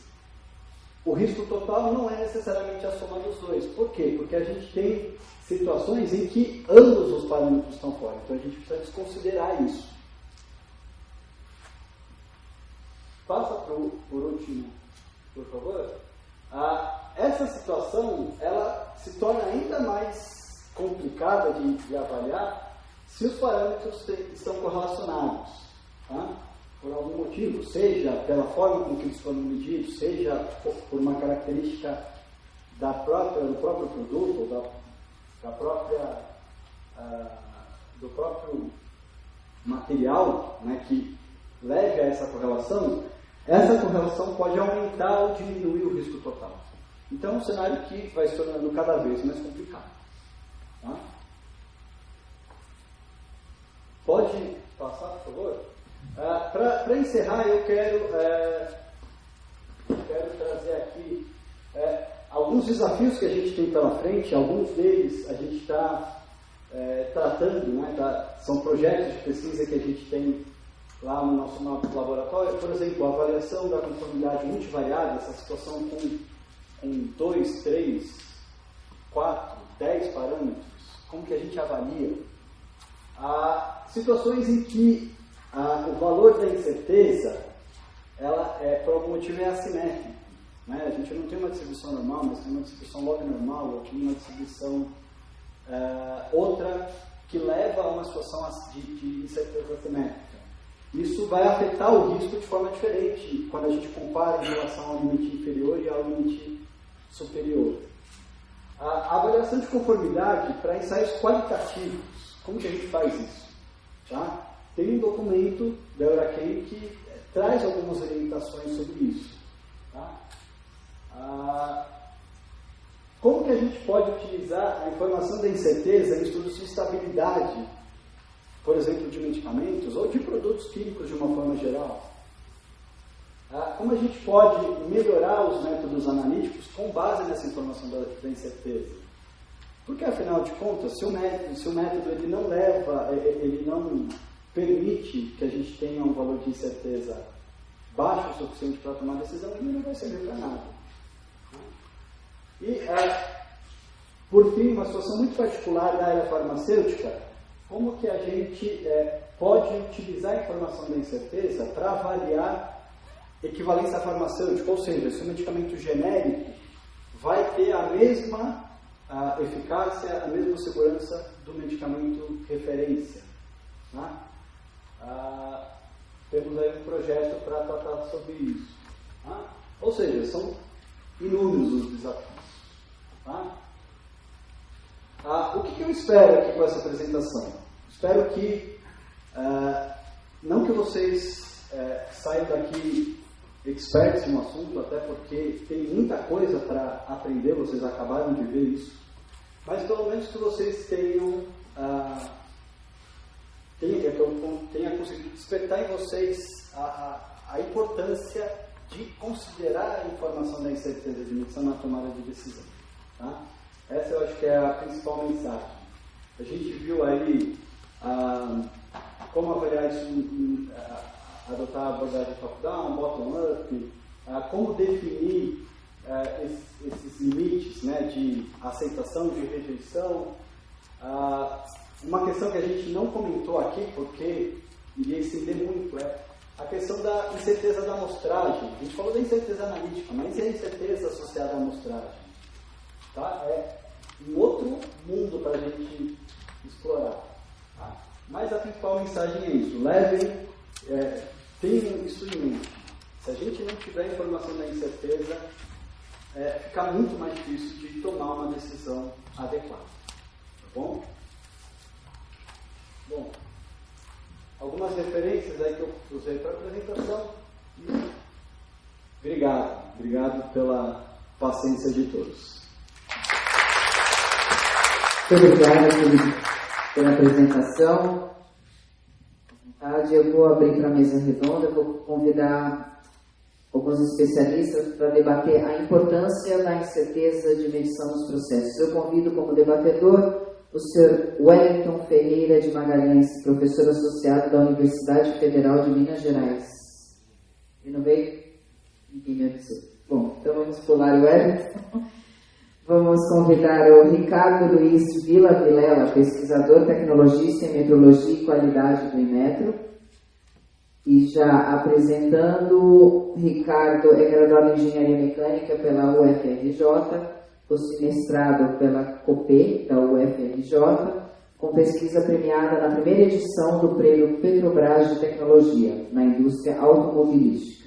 S2: O risco total não é necessariamente a soma dos dois. Por quê? Porque a gente tem situações em que ambos os parâmetros estão fora. Então a gente precisa desconsiderar isso. Passa por último, por favor. Essa situação, ela se torna ainda mais complicada de avaliar se os parâmetros estão correlacionados, tá? Por algum motivo, seja pela forma com que eles foram medidos, seja por uma característica do próprio produto, ou do próprio material, né, que leve a essa correlação pode aumentar ou diminuir o risco total. Então é um cenário que vai se tornando cada vez mais complicado. Tá? Pode passar, por favor? Para encerrar, eu quero trazer aqui alguns desafios que a gente tem pela frente. Alguns deles a gente está tratando, né, são projetos de pesquisa que a gente tem lá no nosso laboratório. Por exemplo, a avaliação da conformidade multivariada, essa situação com 2, 3, 4, 10 parâmetros, como que a gente avalia? Situações em que o valor da incerteza, ela por algum motivo é assimétrico. Né? A gente não tem uma distribuição normal, mas tem uma distribuição log normal, ou tem uma distribuição outra que leva a uma situação de incerteza assimétrica. Isso vai afetar o risco de forma diferente quando a gente compara em relação ao limite inferior e ao limite superior. A avaliação de conformidade para ensaios qualitativos, como que a gente faz isso? Tá? Tem um documento da Eurachem que traz algumas orientações sobre isso. Tá? Como que a gente pode utilizar a informação da incerteza em estudos de estabilidade, por exemplo, de medicamentos ou de produtos químicos de uma forma geral? Como a gente pode melhorar os métodos analíticos com base nessa informação da incerteza? Porque, afinal de contas, se o método ele não permite que a gente tenha um valor de incerteza baixo o suficiente para tomar decisão, ele não vai servir para nada. E, por fim, uma situação muito particular da área farmacêutica, como que a gente pode utilizar a informação da incerteza para avaliar equivalência farmacêutica, ou seja, se o medicamento genérico vai ter a mesma eficácia, a mesma segurança do medicamento referência. Tá? Temos aí um projeto para tratar sobre isso. Tá? Ou seja, são inúmeros os desafios. Tá? O que eu espero aqui com essa apresentação? Espero que, não que vocês saiam daqui experts no assunto, até porque tem muita coisa para aprender, vocês acabaram de ver isso, mas pelo menos que vocês tenha conseguido despertar em vocês a importância de considerar a informação da incerteza de medição na tomada de decisão. Tá? Essa eu acho que é a principal mensagem. A gente viu aí como avaliar isso, adotar a abordagem top-down, bottom-up, como definir esses limites, né, de aceitação, de rejeição. Uma questão que a gente não comentou aqui, porque iria estender muito, é a questão da incerteza da amostragem. A gente falou da incerteza analítica, mas e a incerteza associada à amostragem? Tá? É um outro mundo para a gente explorar. Tá? Mas a principal mensagem é isso. Tenham isso em mente. Se a gente não tiver informação da incerteza, fica muito mais difícil de tomar uma decisão adequada. Tá bom? Bom, algumas referências aí que eu usei para a apresentação. E Obrigado pela paciência de todos.
S1: Muito obrigado pela apresentação. Eu vou abrir para a mesa redonda, vou convidar alguns especialistas para debater a importância da incerteza de medição dos processos. Eu convido como debatedor o Sr. Wellington Ferreira de Magalhães, professor associado da Universidade Federal de Minas Gerais. E não veio? Ninguém me avisou. Bom, então vamos pular o Wellington. Vamos convidar o Ricardo Luiz Vilela, pesquisador, tecnologista em metrologia e qualidade do Inmetro. E já apresentando, Ricardo é graduado em Engenharia Mecânica pela UFRJ, possui mestrado pela COPE, da UFRJ, com pesquisa premiada na primeira edição do Prêmio Petrobras de Tecnologia, na indústria automobilística.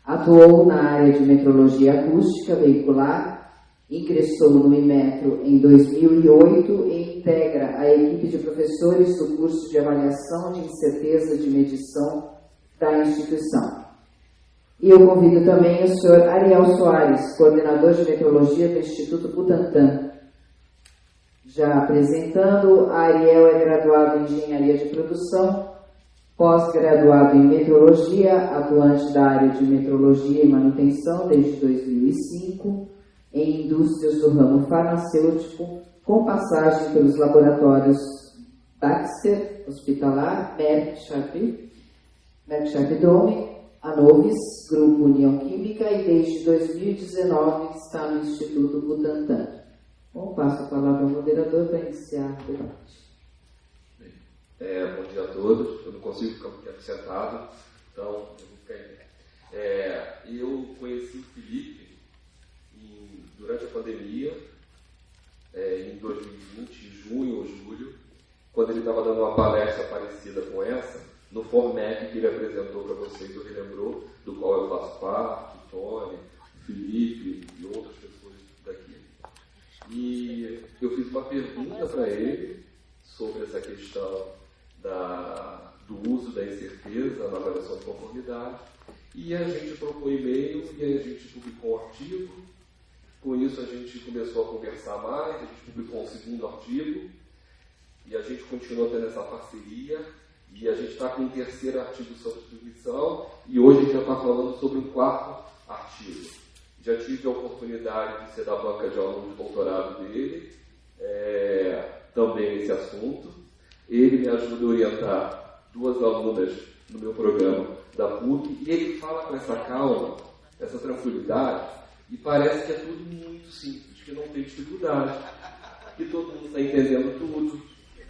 S1: Atuou na área de metrologia acústica veicular, ingressou no Inmetro em 2008 e integra a equipe de professores do curso de avaliação de incerteza de medição da instituição. E eu convido também o Sr. Ariel Soares, coordenador de metrologia do Instituto Butantan. Já apresentando, Ariel é graduado em Engenharia de Produção, pós-graduado em Metrologia, atuante da área de Metrologia e Manutenção desde 2005, em indústrias do ramo farmacêutico, com passagem pelos laboratórios Baxter, Hospitalar, Merck Sharp Dome, Anovis, Grupo União Química, e desde 2019 está no Instituto Butantan. Bom, passo a palavra ao moderador para iniciar o debate.
S4: Bom dia a todos. Eu não consigo ficar aqui sentado, então eu vou ficar em pé. Eu conheci o Felipe durante a pandemia, em 2020, em junho ou julho, quando ele estava dando uma palestra parecida com essa, no FORMEC que ele apresentou para vocês, ou relembrou, do qual eu faço parte, o Tony, o Felipe e outras pessoas daqui. E eu fiz uma pergunta para ele sobre essa questão do uso da incerteza na avaliação de conformidade, e a gente trocou e-mail e a gente publicou um artigo. Com isso a gente começou a conversar mais, a gente publicou um segundo artigo e a gente continua tendo essa parceria, e a gente está com um terceiro artigo sobre submissão e hoje a gente já está falando sobre um quarto artigo. Já tive a oportunidade de ser da banca de aluno de doutorado dele, também nesse assunto. Ele me ajuda a orientar duas alunas no meu programa da PUC e ele fala com essa calma, essa tranquilidade, e parece que é tudo muito simples, que não tem dificuldade, que todo mundo está entendendo tudo.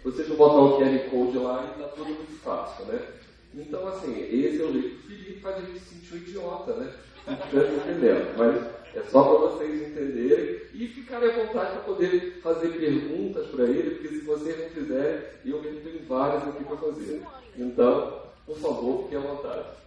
S4: Vocês vão botar o QR Code lá e está tudo muito fácil, né? Então, assim, esse é o jeito que o Felipe faz a gente se sentir um idiota, né? Não estiver entendendo, mas é só para vocês entenderem e ficarem à vontade para poder fazer perguntas para ele, porque se vocês não fizerem, eu mesmo tenho várias aqui para fazer. Então, por favor, fiquem à vontade.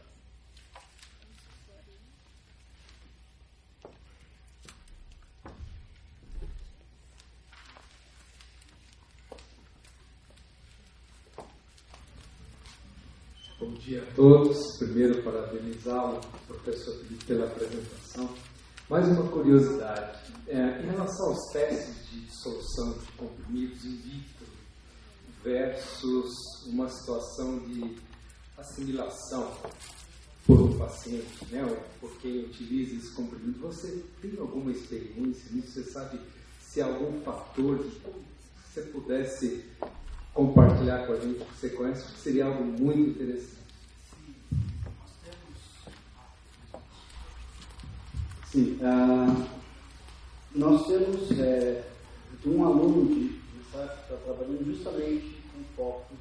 S5: Bom dia a todos. Primeiro, parabenizá-lo, professor Felipe, pela apresentação. Mais uma curiosidade. Em relação aos testes de dissolução de comprimidos in vitro versus uma situação de assimilação por um paciente, né, ou por quem utiliza esse comprimido, você tem alguma experiência nisso? Você sabe se há algum fator que você pudesse compartilhar com a gente que você conhece, que seria algo muito interessante.
S2: Sim, nós temos um aluno de research que está trabalhando justamente com foco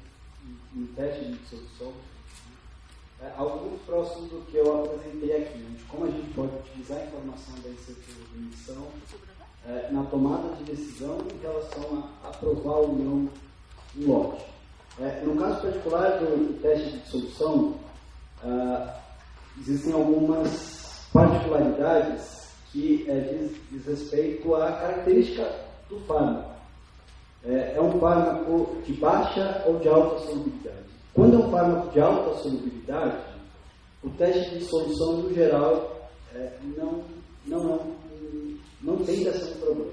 S2: em teste de dissolução, algo muito próximo do que eu apresentei aqui, de como a gente pode utilizar a informação da incerteza de emissão na tomada de decisão em relação a aprovar ou não um lote. No caso particular do teste de dissolução, existem algumas particularidades que diz respeito à característica do fármaco. É um fármaco de baixa ou de alta solubilidade. Quando é um fármaco de alta solubilidade, o teste de dissolução, no geral, não tende a ser um problema,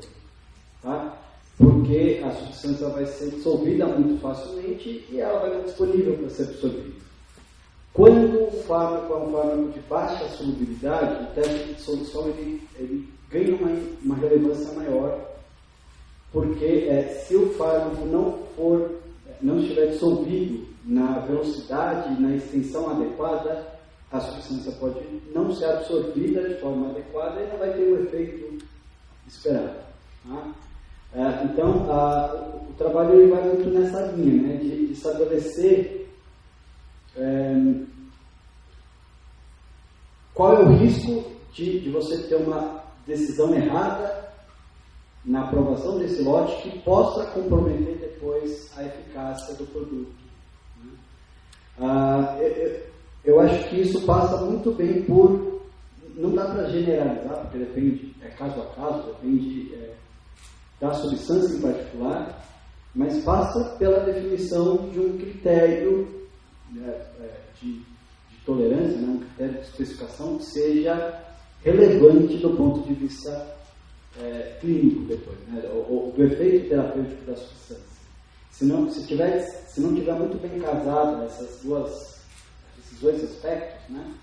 S2: tá? Porque a substância vai ser dissolvida muito facilmente e ela vai estar disponível para ser absorvida. Quando o fármaco é um fármaco de baixa solubilidade, o teste de dissolução ele ganha uma relevância maior, porque se o fármaco não estiver dissolvido na velocidade, na extensão adequada, a substância pode não ser absorvida de forma adequada e não vai ter o efeito esperado. Tá? Então, o trabalho ele vai muito nessa linha, né, de estabelecer qual é o risco de você ter uma decisão errada na aprovação desse lote que possa comprometer depois a eficácia do produto. Eu acho que isso passa muito bem por... Não dá para generalizar, porque depende, caso a caso, depende da substância em particular, mas passa pela definição de um critério de tolerância, né, um critério de especificação que seja relevante do ponto de vista clínico depois, né, do efeito terapêutico da substância. Se não tiver muito bem casado esses dois aspectos, né,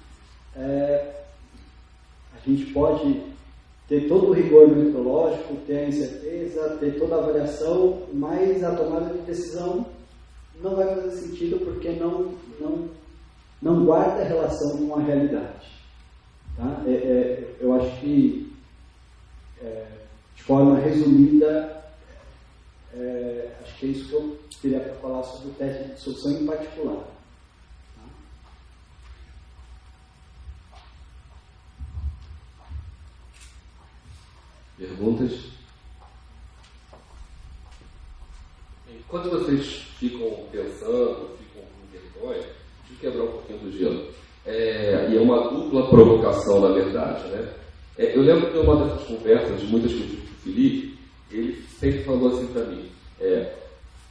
S2: a gente pode ter todo o rigor metodológico, ter a incerteza, ter toda a avaliação, mas a tomada de decisão não vai fazer sentido porque não guarda relação com a realidade. Tá? Eu acho que, de forma resumida, acho que é isso que eu teria para falar sobre o teste de dissolução em particular. Tá?
S4: Perguntas? Enquanto vocês ficam pensando, ficam com vergonha, deixa eu quebrar um pouquinho do gelo. E é uma dupla provocação, na verdade, né? Eu lembro que em uma dessas conversas, muitas que eu tive com o Felipe, ele sempre falou assim para mim,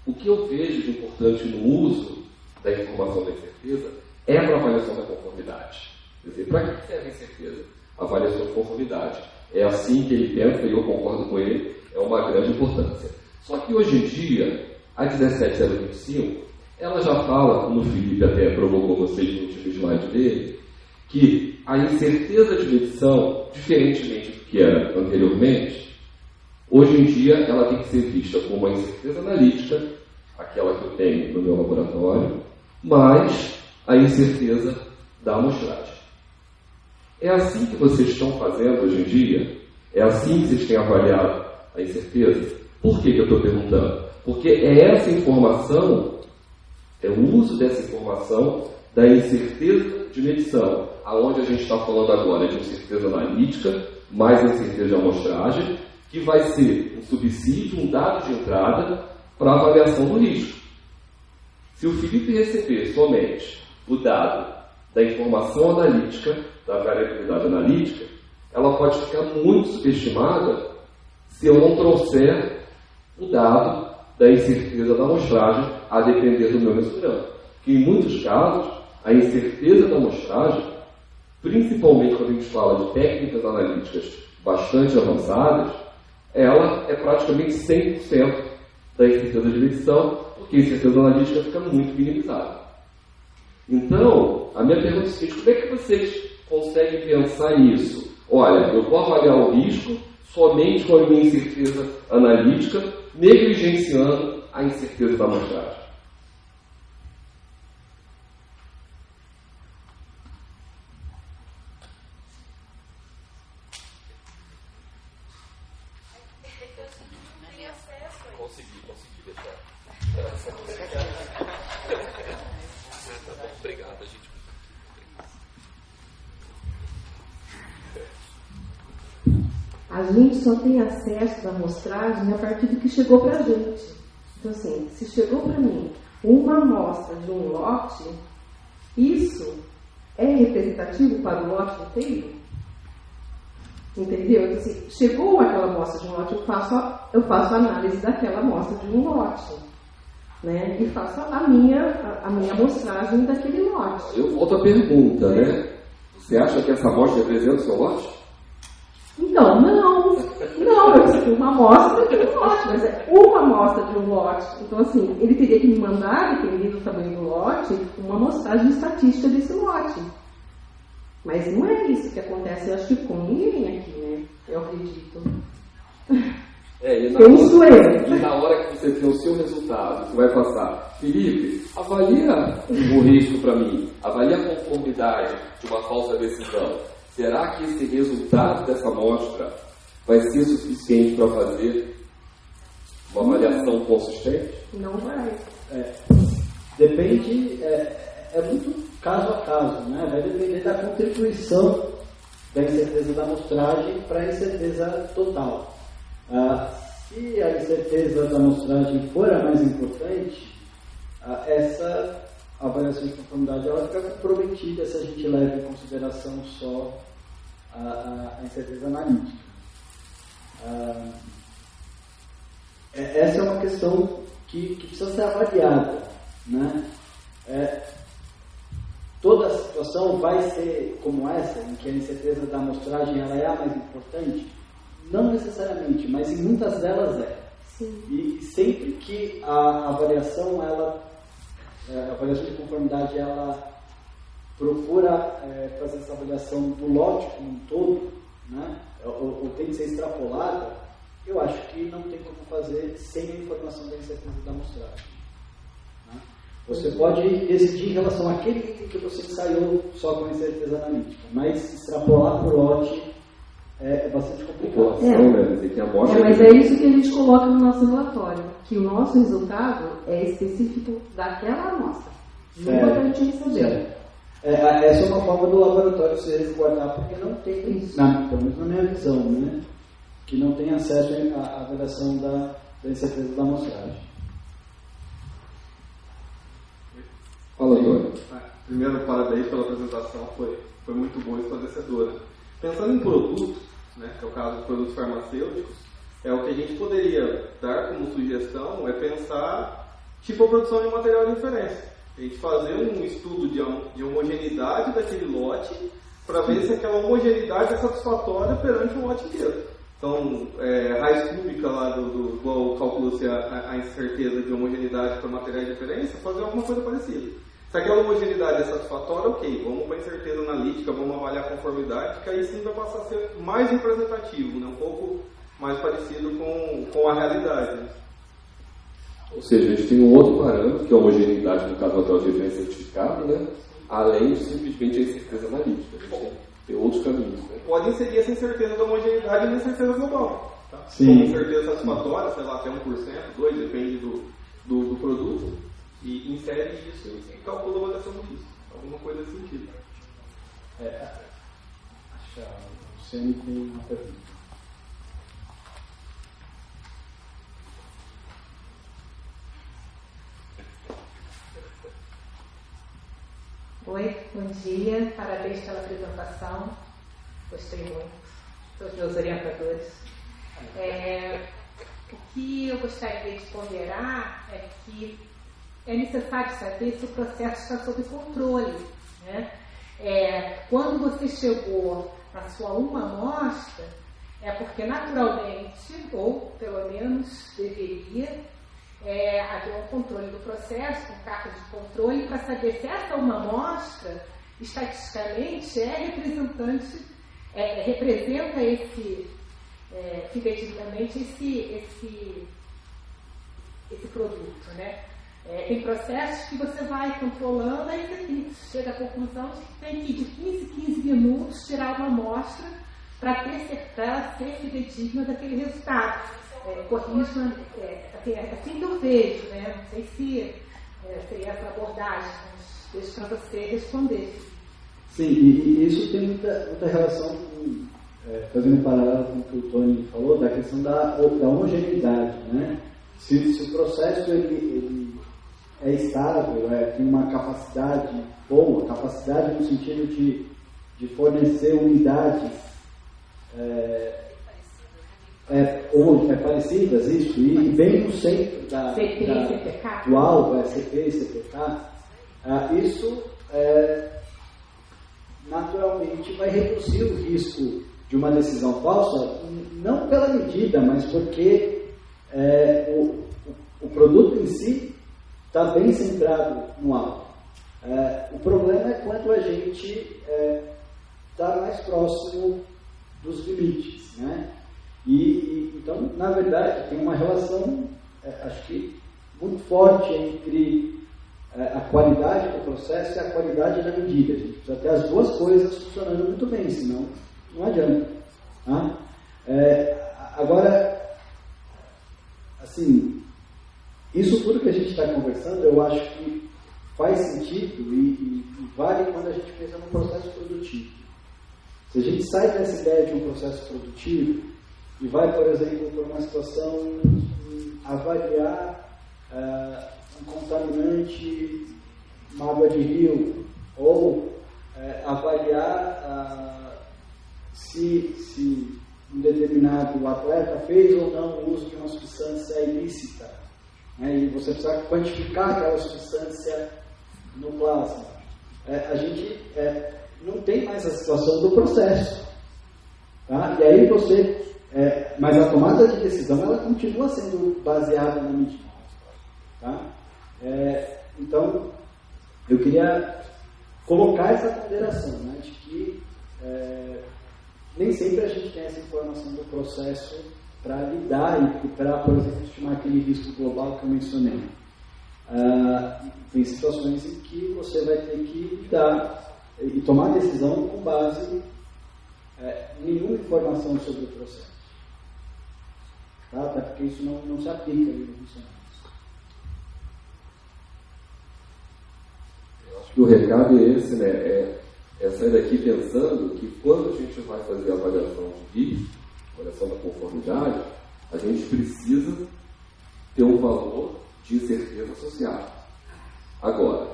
S4: o que eu vejo de importante no uso da informação da incerteza é para a avaliação da conformidade. Quer dizer, para que serve a incerteza? A avaliação de conformidade. É assim que ele pensa, e eu concordo com ele, é uma grande importância. Só que hoje em dia, a 17025, ela já fala, como o Felipe até provocou vocês no último slide dele, que a incerteza de medição, diferentemente do que era anteriormente, hoje em dia ela tem que ser vista como uma incerteza analítica, aquela que eu tenho no meu laboratório, mais a incerteza da amostragem. É assim que vocês estão fazendo hoje em dia? É assim que vocês têm avaliado a incerteza? Por que eu estou perguntando? Porque é essa informação, é o uso dessa informação da incerteza de medição, aonde a gente está falando agora de incerteza analítica, mais a incerteza de amostragem, que vai ser um subsídio, um dado de entrada para a avaliação do risco. Se o Felipe receber somente o dado da informação analítica, da variabilidade analítica, ela pode ficar muito subestimada se eu não trouxer o dado da incerteza da amostragem, a depender do meu mesurando. Que em muitos casos, a incerteza da amostragem, principalmente quando a gente fala de técnicas analíticas bastante avançadas, ela é praticamente 100% da incerteza de medição, porque a incerteza analítica fica muito minimizada. Então, a minha pergunta é a seguinte: como é que vocês conseguem pensar isso? Olha, eu vou avaliar o risco somente com a minha incerteza analítica, negligenciando a incerteza da amostragem. Consegui deixar. Obrigado, gente.
S6: A gente só tem acesso da amostragem a partir do que chegou para a gente. Então, assim, se chegou para mim uma amostra de um lote, isso é representativo para o lote inteiro? Entendeu? Então, assim, chegou aquela amostra de um lote, eu faço a análise daquela amostra de um lote, né? E faço a minha amostragem daquele lote.
S4: Eu volto à pergunta, né? Você acha que essa amostra representa o seu lote?
S6: Então, não, é uma amostra de um lote, mas é uma amostra de um lote. Então, assim, ele teria que me mandar, dependendo do tamanho do lote, uma amostragem estatística desse lote. Mas não é isso que acontece, eu acho que com ninguém aqui, né? Eu acredito.
S4: E na hora que você tem o seu resultado, você vai passar, Felipe, avalia o risco para mim, avalia a conformidade de uma falsa decisão. Será que esse resultado dessa amostra vai ser suficiente para fazer uma avaliação consistente?
S6: Não vai.
S2: Depende, é muito caso a caso, né? Vai depender da contribuição da incerteza da amostragem para a incerteza total. Se a incerteza da amostragem for a mais importante, essa avaliação de conformidade ela fica comprometida se a gente leva em consideração só a incerteza analítica. Essa é uma questão que precisa ser avaliada, né? Toda a situação vai ser como essa, em que a incerteza da amostragem ela é a mais importante? Não necessariamente, mas em muitas delas é.
S6: Sim.
S2: E sempre que a avaliação, a avaliação de conformidade, ela procura fazer essa avaliação do lote como um todo, né? ou tem que ser extrapolada, eu acho que não tem como fazer sem a informação da incerteza da amostragem. Né? Você pode decidir em relação àquele item que você ensaiou só com a incerteza analítica, mas extrapolar para o lote é bastante complicado.
S6: Mas é isso que a gente coloca no nosso relatório, que o nosso resultado é específico daquela amostra. Nunca que a gente recebeu.
S2: Essa é uma forma do laboratório se resguardar, porque não tem isso. Pelo menos na minha visão, né? Que não tem acesso à avaliação da incerteza da amostragem.
S4: Fala, Antônio.
S7: Primeiro, parabéns pela apresentação, foi muito boa e esclarecedora. Pensando em produtos, né, que é o caso dos produtos farmacêuticos, o que a gente poderia dar como sugestão é pensar tipo a produção de material de referência. A gente fazer um estudo de homogeneidade daquele lote para ver se aquela homogeneidade é satisfatória perante um lote inteiro. Então, raiz cúbica lá do calcula-se a incerteza de homogeneidade para materiais de referência, fazer alguma coisa parecida. Se aquela homogeneidade é satisfatória, ok, vamos para a incerteza analítica, vamos avaliar a conformidade, que aí sim vai passar a ser mais representativo, né? Um pouco mais parecido com a realidade. Né?
S4: Ou seja, a gente tem um outro parâmetro, que é a homogeneidade no caso do material de referência certificado, né? Além de simplesmente a incerteza analítica. A gente tem outros caminhos. Né?
S7: Pode inserir essa incerteza da homogeneidade na incerteza global. Tá?
S2: Sim.
S7: Como incerteza satisfatória, sei lá, até 1%, 2%, depende do produto, e insere isso e calcula a avaliação do risco. Alguma coisa nesse sentido.
S2: Acho que o Luciano tem uma pergunta.
S8: Oi, bom dia, parabéns pela apresentação, gostei muito, são os meus orientadores. O que eu gostaria de ponderar é que é necessário saber se o processo está sob controle. Né? Quando você chegou na sua uma amostra, é porque naturalmente, ou pelo menos deveria, haver um controle do processo, um cargo de controle, para saber se essa uma amostra, estatisticamente, representa fidedigamente esse produto, né? Tem processos que você vai controlando e você chega à conclusão de que tem que, de 15 minutos, tirar uma amostra para ser fidedigna daquele resultado. Corrija, assim que eu vejo, né? Não sei se seria essa abordagem, mas deixo para você responder.
S2: Sim, e isso tem muita relação com, fazendo um paralelo com o que o Tony falou, da questão da homogeneidade, né? Se o processo ele é estável, tem uma capacidade boa, capacidade no sentido de fornecer unidades parecidas, isso, e bem no centro do alvo, CP e CPK, isso naturalmente vai reduzir o risco de uma decisão falsa, não pela medida, mas porque o produto em si está bem centrado no alvo. O problema é quando a gente está mais próximo dos limites, né? Então, na verdade, tem uma relação, acho que muito forte entre a qualidade do processo e a qualidade da medida. A gente precisa ter as duas coisas funcionando muito bem, senão não adianta. Tá? Agora, assim, isso tudo que a gente está conversando, eu acho que faz sentido e vale quando a gente pensa no processo produtivo. Se a gente sai dessa ideia de um processo produtivo e vai, por exemplo, para uma situação avaliar um contaminante, uma água de rio, ou avaliar se um determinado atleta fez ou não o uso de uma substância ilícita, né? E você precisa quantificar aquela substância no plasma. A gente não tem mais a situação do processo, tá? E aí mas a tomada de decisão ela continua sendo baseada na medida, tá? Então eu queria colocar essa ponderação, né, de que nem sempre a gente tem essa informação do processo para lidar e para, por exemplo, estimar aquele risco global que eu mencionei. Tem situações em que você vai ter que lidar e tomar decisão com base em nenhuma informação sobre o processo. Tá? Até porque isso não se aplica ali no funcionário.
S4: Eu acho que o recado é esse, né? É sair daqui pensando que quando a gente vai fazer a avaliação de risco, avaliação da conformidade, a gente precisa ter um valor de incerteza associado. Agora,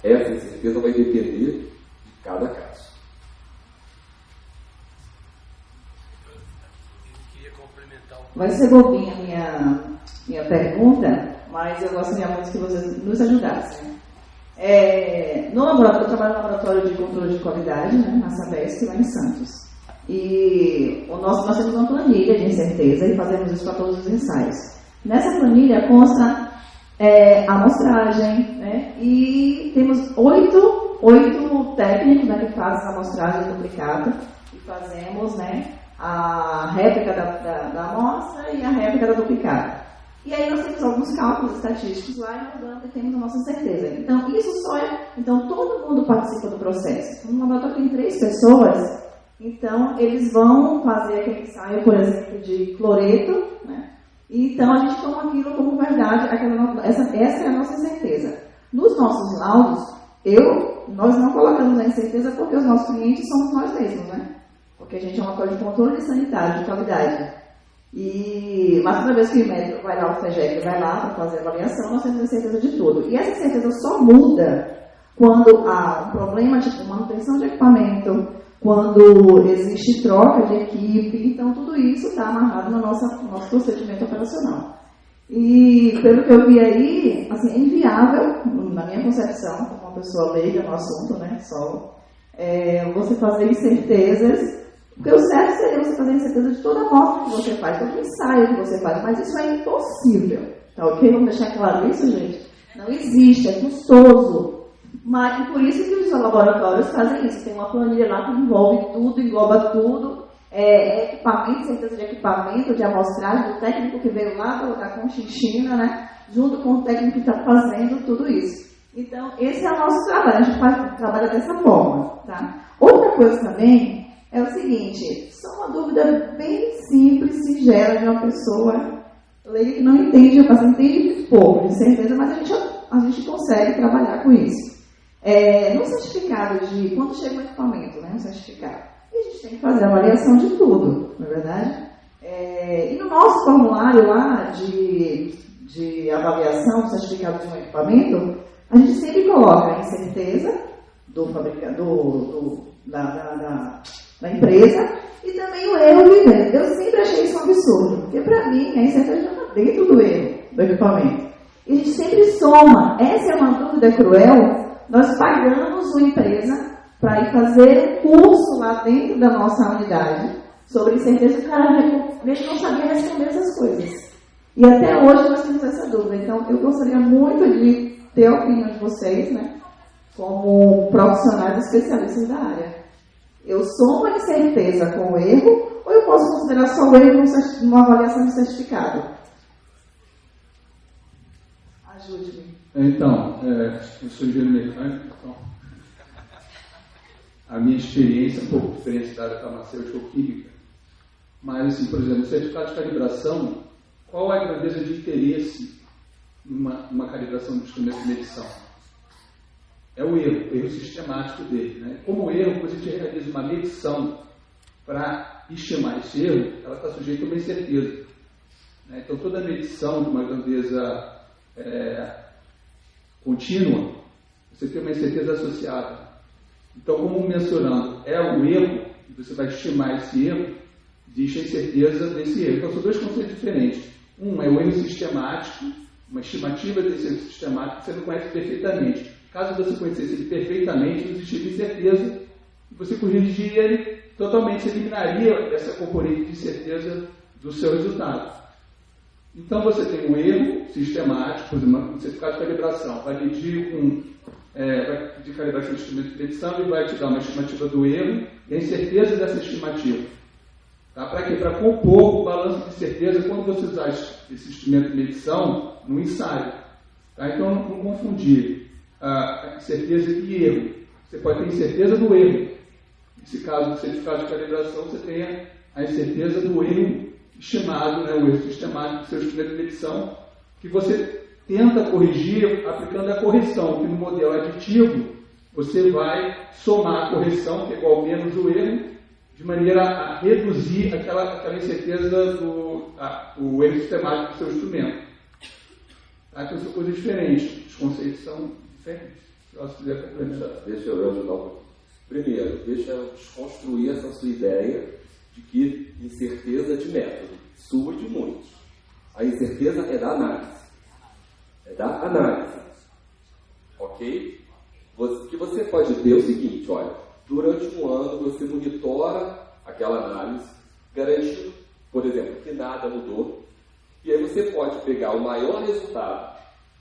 S4: essa incerteza vai depender de cada caso.
S1: Vai ser bobinha a minha pergunta, mas eu gostaria muito que vocês nos ajudassem. No laboratório, eu trabalho no laboratório de controle de qualidade, né, na Sabesp, lá em Santos. E nós temos uma planilha de incerteza e fazemos isso para todos os ensaios. Nessa planilha consta a amostragem, né, e temos oito técnicos, né, que fazem a amostragem duplicata e fazemos, né, a réplica da amostra e a réplica da duplicata. E aí nós temos alguns cálculos estatísticos lá e nós temos a nossa certeza. Então, isso só então, todo mundo participa do processo. No laboratório tem 3 pessoas, então eles vão fazer aquele ensaio, por exemplo, de cloreto, né? E então a gente toma aquilo como verdade, essa é a nossa certeza. Nos nossos laudos, nós não colocamos a incerteza porque os nossos clientes somos nós mesmos, né? Porque a gente é um laboratório de controle sanitário, de qualidade. Mas toda vez que o médico vai lá, o FEGEC vai lá para fazer a avaliação, nós temos a certeza de tudo. E essa certeza só muda quando há um problema, tipo manutenção de equipamento, quando existe troca de equipe. Então, tudo isso está amarrado no nosso procedimento operacional. E, pelo que eu vi aí, assim, é inviável, na minha concepção, como uma pessoa leiga no assunto, né, você fazer incertezas. Porque o certo seria você fazer certeza de toda a amostra que você faz, todo ensaio que você faz, mas isso é impossível. Tá ok? Vamos deixar claro isso, gente? Não existe, é custoso. Mas por isso que os laboratórios fazem isso. Tem uma planilha lá que envolve tudo, engloba tudo. Equipamento, certeza de equipamento, de amostragem, do técnico que veio lá colocar com xixina, né? Junto com o técnico que está fazendo tudo isso. Então, esse é o nosso trabalho. A gente trabalha dessa forma, tá? Outra coisa também é o seguinte, só uma dúvida bem simples, singela, de uma pessoa leiga que não entende, entende muito pouco, de certeza, mas a gente consegue trabalhar com isso. No certificado quando chega o equipamento, né, um certificado, a gente tem que fazer a avaliação de tudo, não é verdade? E no nosso formulário lá de avaliação do certificado de um equipamento, a gente sempre coloca a incerteza do fabricador, da empresa, e também o erro do evento. Eu sempre achei isso um absurdo, porque para mim a incerteza está dentro do erro do equipamento. E a gente sempre soma. Essa é uma dúvida cruel. Nós pagamos uma empresa
S6: para ir fazer um curso lá dentro da nossa unidade sobre incerteza. O cara mesmo não sabia responder essas coisas. E até hoje nós temos essa dúvida. Então, eu gostaria muito de ter a opinião de vocês, né, como profissionais especialistas da área. Eu somo a incerteza com o erro, ou eu posso considerar só o erro numa avaliação de certificado? Ajude-me.
S5: Então, eu sou engenheiro mecânico, então a minha experiência é um pouco diferente da área farmacêutica ou química. Mas, assim, por exemplo, o certificado de calibração, qual é a grandeza de interesse numa calibração do instrumento de medição? É o erro sistemático dele, né? Como erro, quando a gente realiza uma medição para estimar esse erro, ela está sujeita a uma incerteza, né? Então, toda medição de uma grandeza contínua, você tem uma incerteza associada. Então, como mencionando, é o erro, e você vai estimar esse erro, existe a incerteza desse erro. Então, são dois conceitos diferentes. Um é o erro sistemático, uma estimativa desse erro sistemático que você não conhece perfeitamente. Caso você conhecesse ele perfeitamente, não existiria incerteza, e você corrigiria ele totalmente, você eliminaria essa componente de incerteza do seu resultado. Então, você tem um erro sistemático, por exemplo, um certificado de calibração, vai medir vai pedir calibração de instrumento de medição e vai te dar uma estimativa do erro e a incerteza dessa estimativa. Tá? Para quê? Para compor o balanço de incerteza quando você usar esse instrumento de medição no ensaio. Tá? Então, não confundir a incerteza e erro. Você pode ter incerteza do erro. Nesse caso do certificado de calibração, você tem a incerteza do erro estimado, né, o erro sistemático do seu instrumento de medição, que você tenta corrigir aplicando a correção, que no modelo aditivo você vai somar a correção, que é igual menos o erro, de maneira a reduzir aquela incerteza do erro sistemático do seu instrumento. Tá? Então são coisas diferentes, os conceitos são diferentes. Se quiser complementar.
S4: Deixa eu ajudar um pouquinho. Primeiro, deixa eu desconstruir essa sua ideia de que incerteza de método, sua e de muitos. A incerteza é da análise. É da análise. Ok? O que você pode ter é o seguinte, olha, durante um ano você monitora aquela análise, garantindo, por exemplo, que nada mudou, e aí você pode pegar o maior resultado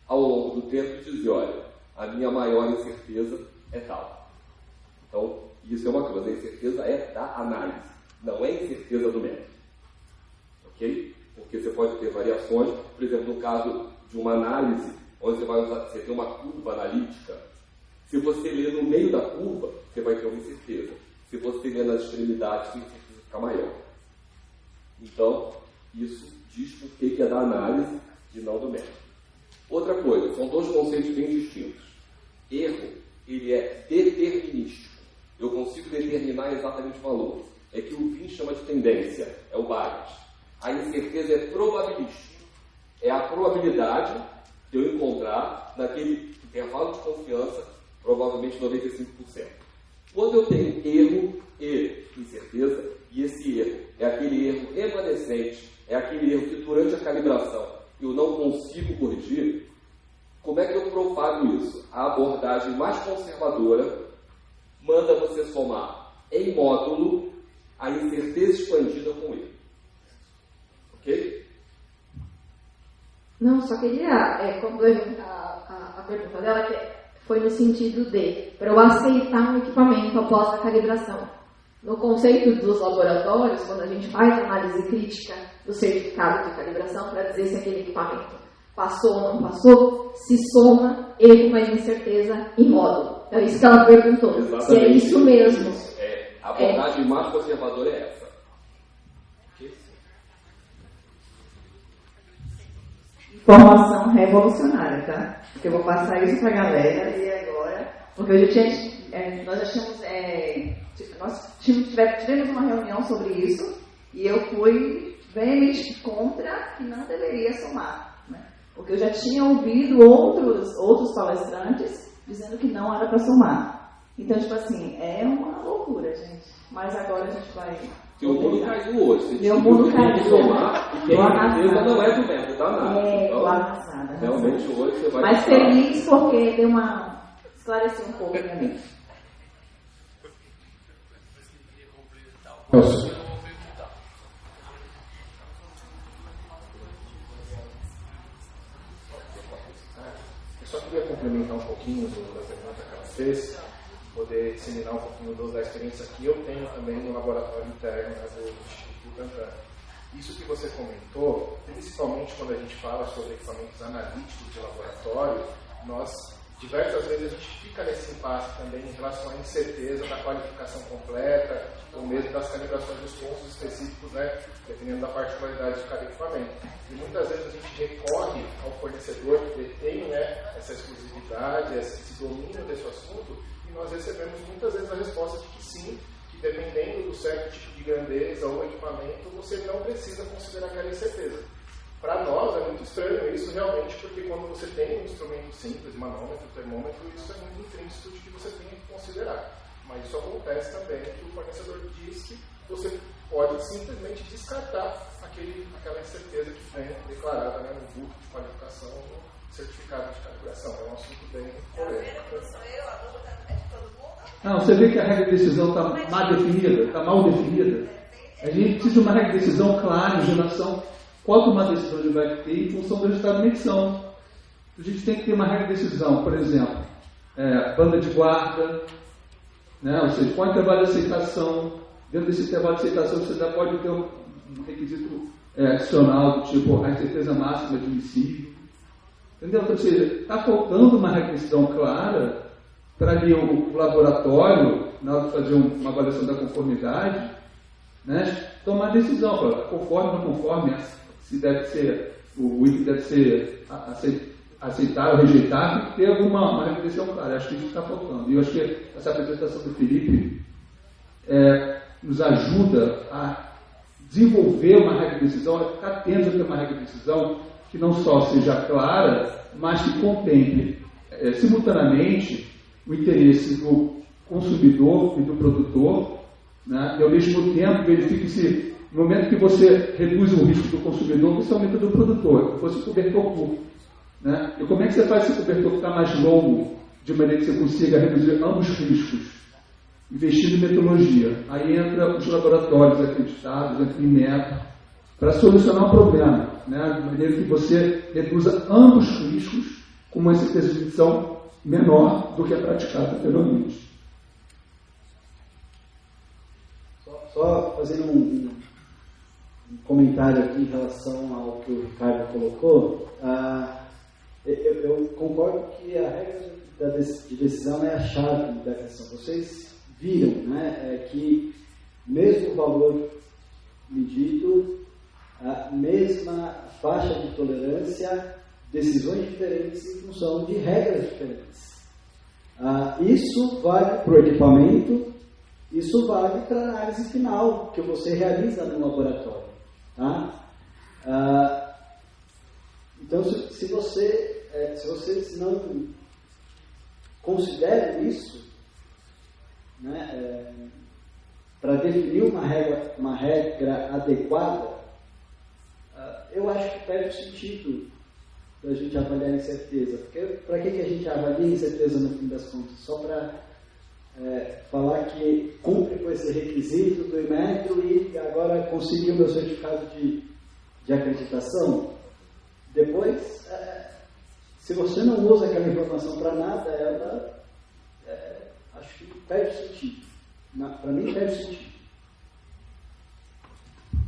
S4: ao longo do tempo e dizer, olha, a minha maior incerteza é tal. Então, isso é uma coisa, a incerteza é da análise, não é incerteza do método. Ok? Porque você pode ter variações, por exemplo, no caso de uma análise, onde você tem uma curva analítica, se você ler no meio da curva, você vai ter uma incerteza. Se você ler nas extremidades, a incerteza fica maior. Então, isso diz por que é da análise e não do método. Outra coisa, são dois conceitos bem distintos. Erro, ele é determinístico. Eu consigo determinar exatamente o valor. É que o Vin chama de tendência, é o bias. A incerteza é probabilística. É a probabilidade de eu encontrar naquele intervalo de confiança provavelmente 95%. Quando eu tenho erro e incerteza, e esse erro é aquele erro remanescente, é aquele erro que durante a calibração eu não consigo corrigir, como é que eu propago isso? A abordagem mais conservadora manda você somar em módulo a incerteza expandida com erro. Ok?
S9: Não, só queria complementar a pergunta dela, que foi no sentido de, para eu aceitar um equipamento após a calibração. No conceito dos laboratórios, quando a gente faz análise crítica do certificado de calibração para dizer se aquele equipamento passou ou não passou, se soma erro mais incerteza em módulo. É isso que ela perguntou.
S4: Exatamente.
S9: Se é isso mesmo.
S4: A abordagem mais conservadora é essa.
S1: Informação revolucionária, tá? Porque eu vou passar isso pra galera e agora... Porque eu já tinha... nós já tínhamos... tivemos uma reunião sobre isso e eu fui veemente contra que não deveria somar, né? Porque eu já tinha ouvido outros palestrantes dizendo que não era para somar. Então, tipo assim, é uma loucura, gente. Mas agora a gente vai...
S4: Seu mundo caiu hoje.
S1: Meu mundo caiu.
S4: E quem certeza não é do método, tá nada.
S1: Então, arrasada.
S4: Realmente hoje você vai...
S1: Mas feliz porque deu uma... esclareceu um pouco a minha mente.
S5: Elcio.
S10: Eu só queria complementar um pouquinho da pergunta que ela fez, poder disseminar um pouquinho da experiência que eu tenho também no laboratório interno, né, do Instituto Butantan. Isso que você comentou, principalmente quando a gente fala sobre equipamentos analíticos de laboratório, diversas vezes a gente fica nesse impasse também em relação à incerteza da qualificação completa, ou mesmo das calibrações dos pontos específicos, né, dependendo da particularidade de cada equipamento. E muitas vezes a gente recorre ao fornecedor que detém, né, essa exclusividade, esse domínio desse assunto, e nós recebemos muitas vezes a resposta de que sim, que dependendo do certo tipo de grandeza ou equipamento, você não precisa considerar aquela incerteza. Para nós é muito estranho isso realmente, porque quando você tem um instrumento simples, manômetro, termômetro, isso é muito intrínseco de que você tem que considerar. Mas isso acontece também que o fornecedor diz que você pode simplesmente descartar aquela incerteza que vem declarada, né, no book de qualificação, no certificado de calibração. É um assunto bem polêmico.
S5: Não, você vê que a regra de decisão está mal definida. A gente precisa de uma regra de decisão clara em relação a qual uma decisão ele vai ter em função do resultado de medição. A gente tem que ter uma regra de decisão, por exemplo, banda de guarda, né? Ou seja, qual é o intervalo de aceitação. Dentro desse intervalo de aceitação você já pode ter um requisito adicional do tipo a incerteza máxima admissível. Entendeu? Ou seja, está faltando uma regra de decisão clara para ali o laboratório, na hora de fazer uma avaliação da conformidade, né, tomar decisão, conforme ou não conforme, se deve ser, o item deve ser aceitar ou rejeitar, tem que ter uma regra de decisão clara. Acho que isso está faltando. E eu acho que essa apresentação do Felipe nos ajuda a desenvolver uma regra de decisão, a ficar atento a ter uma regra de decisão que não só seja clara, mas que contemple simultaneamente o interesse do consumidor e do produtor, né? E ao mesmo tempo verifique se no momento que você reduz o risco do consumidor, você aumenta do produtor, se fosse cobertor curto, né? E como é que você faz esse cobertor ficar mais longo, de maneira que você consiga reduzir ambos os riscos? Investindo em metodologia. Aí entra os laboratórios acreditados, entra o INMET, para solucionar o problema, né? De maneira que você reduza ambos os riscos com uma certeza de medição menor do que é praticada anteriormente.
S2: Só fazendo um comentário aqui em relação ao que o Ricardo colocou, eu concordo que a regra de decisão é a chave da questão. Vocês viram, né, que mesmo valor medido, a mesma faixa de tolerância, decisões diferentes em função de regras diferentes. Isso vale para o equipamento, isso vale para a análise final que você realiza no laboratório. Tá? Então, se vocês não consideram isso, né, para definir uma regra adequada, eu acho que perde o sentido da gente avaliar a incerteza. Porque para que a gente avalia a incerteza no fim das contas? Só para falar que cumpre com esse requisito do Inmetro e agora conseguiu o meu certificado de acreditação? Depois, se você não usa aquela informação para nada, ela acho que perde sentido. Para mim, perde sentido.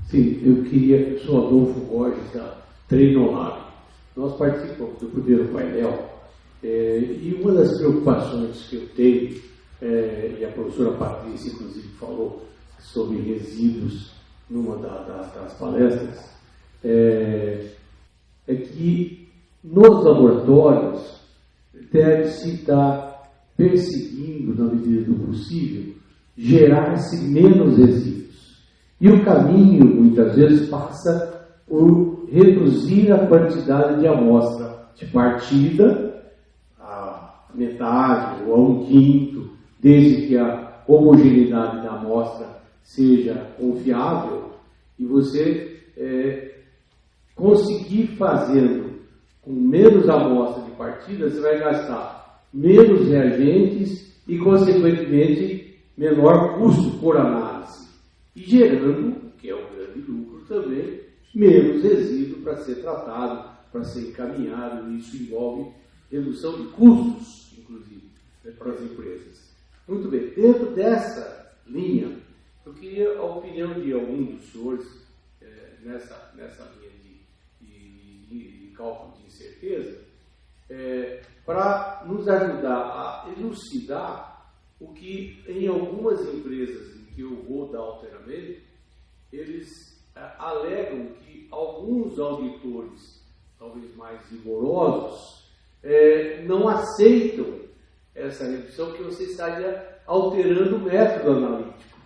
S11: Sim, eu sou Adolfo Borges, da Treinolab. Nós participamos do primeiro painel e uma das preocupações que eu tenho, e a professora Patrícia, inclusive, falou sobre resíduos numa das palestras, é que nos laboratórios deve-se estar perseguindo, na medida do possível, gerar-se menos resíduos. E o caminho, muitas vezes, passa por reduzir a quantidade de amostra de partida a metade ou a um quinto, desde que a homogeneidade da amostra seja confiável, e você conseguir fazendo com menos amostra de partida, você vai gastar menos reagentes e, consequentemente, menor custo por análise. e gerando, que é um grande lucro também, menos resíduo para ser tratado, para ser encaminhado, e isso envolve redução de custos, inclusive, para as empresas. Muito bem, dentro dessa linha, eu queria a opinião de algum dos senhores nessa linha de cálculo de incerteza, para nos ajudar a elucidar o que em algumas empresas em que eu vou dar o treinamento, eles alegam que alguns auditores, talvez mais rigorosos, não aceitam essa redução, que você estaria alterando o método analítico.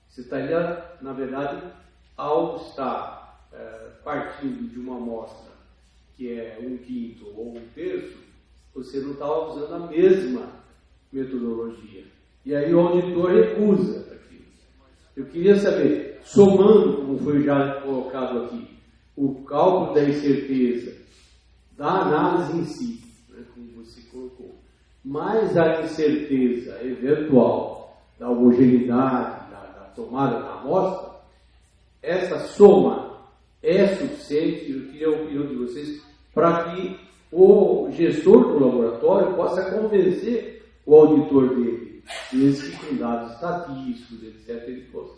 S11: Você estaria, na verdade, ao estar partindo de uma amostra que é 1/5 ou 1/3, você não está usando a mesma metodologia. E aí o auditor recusa aquilo. Eu queria saber, somando, como foi já colocado aqui, o cálculo da incerteza da análise em si, né, como você colocou, mais a incerteza eventual da homogeneidade, da tomada da amostra, essa soma é suficiente. Eu queria a opinião de vocês para que o gestor do laboratório possa convencer o auditor dele, desde com dados estatísticos, etc. Ele possa.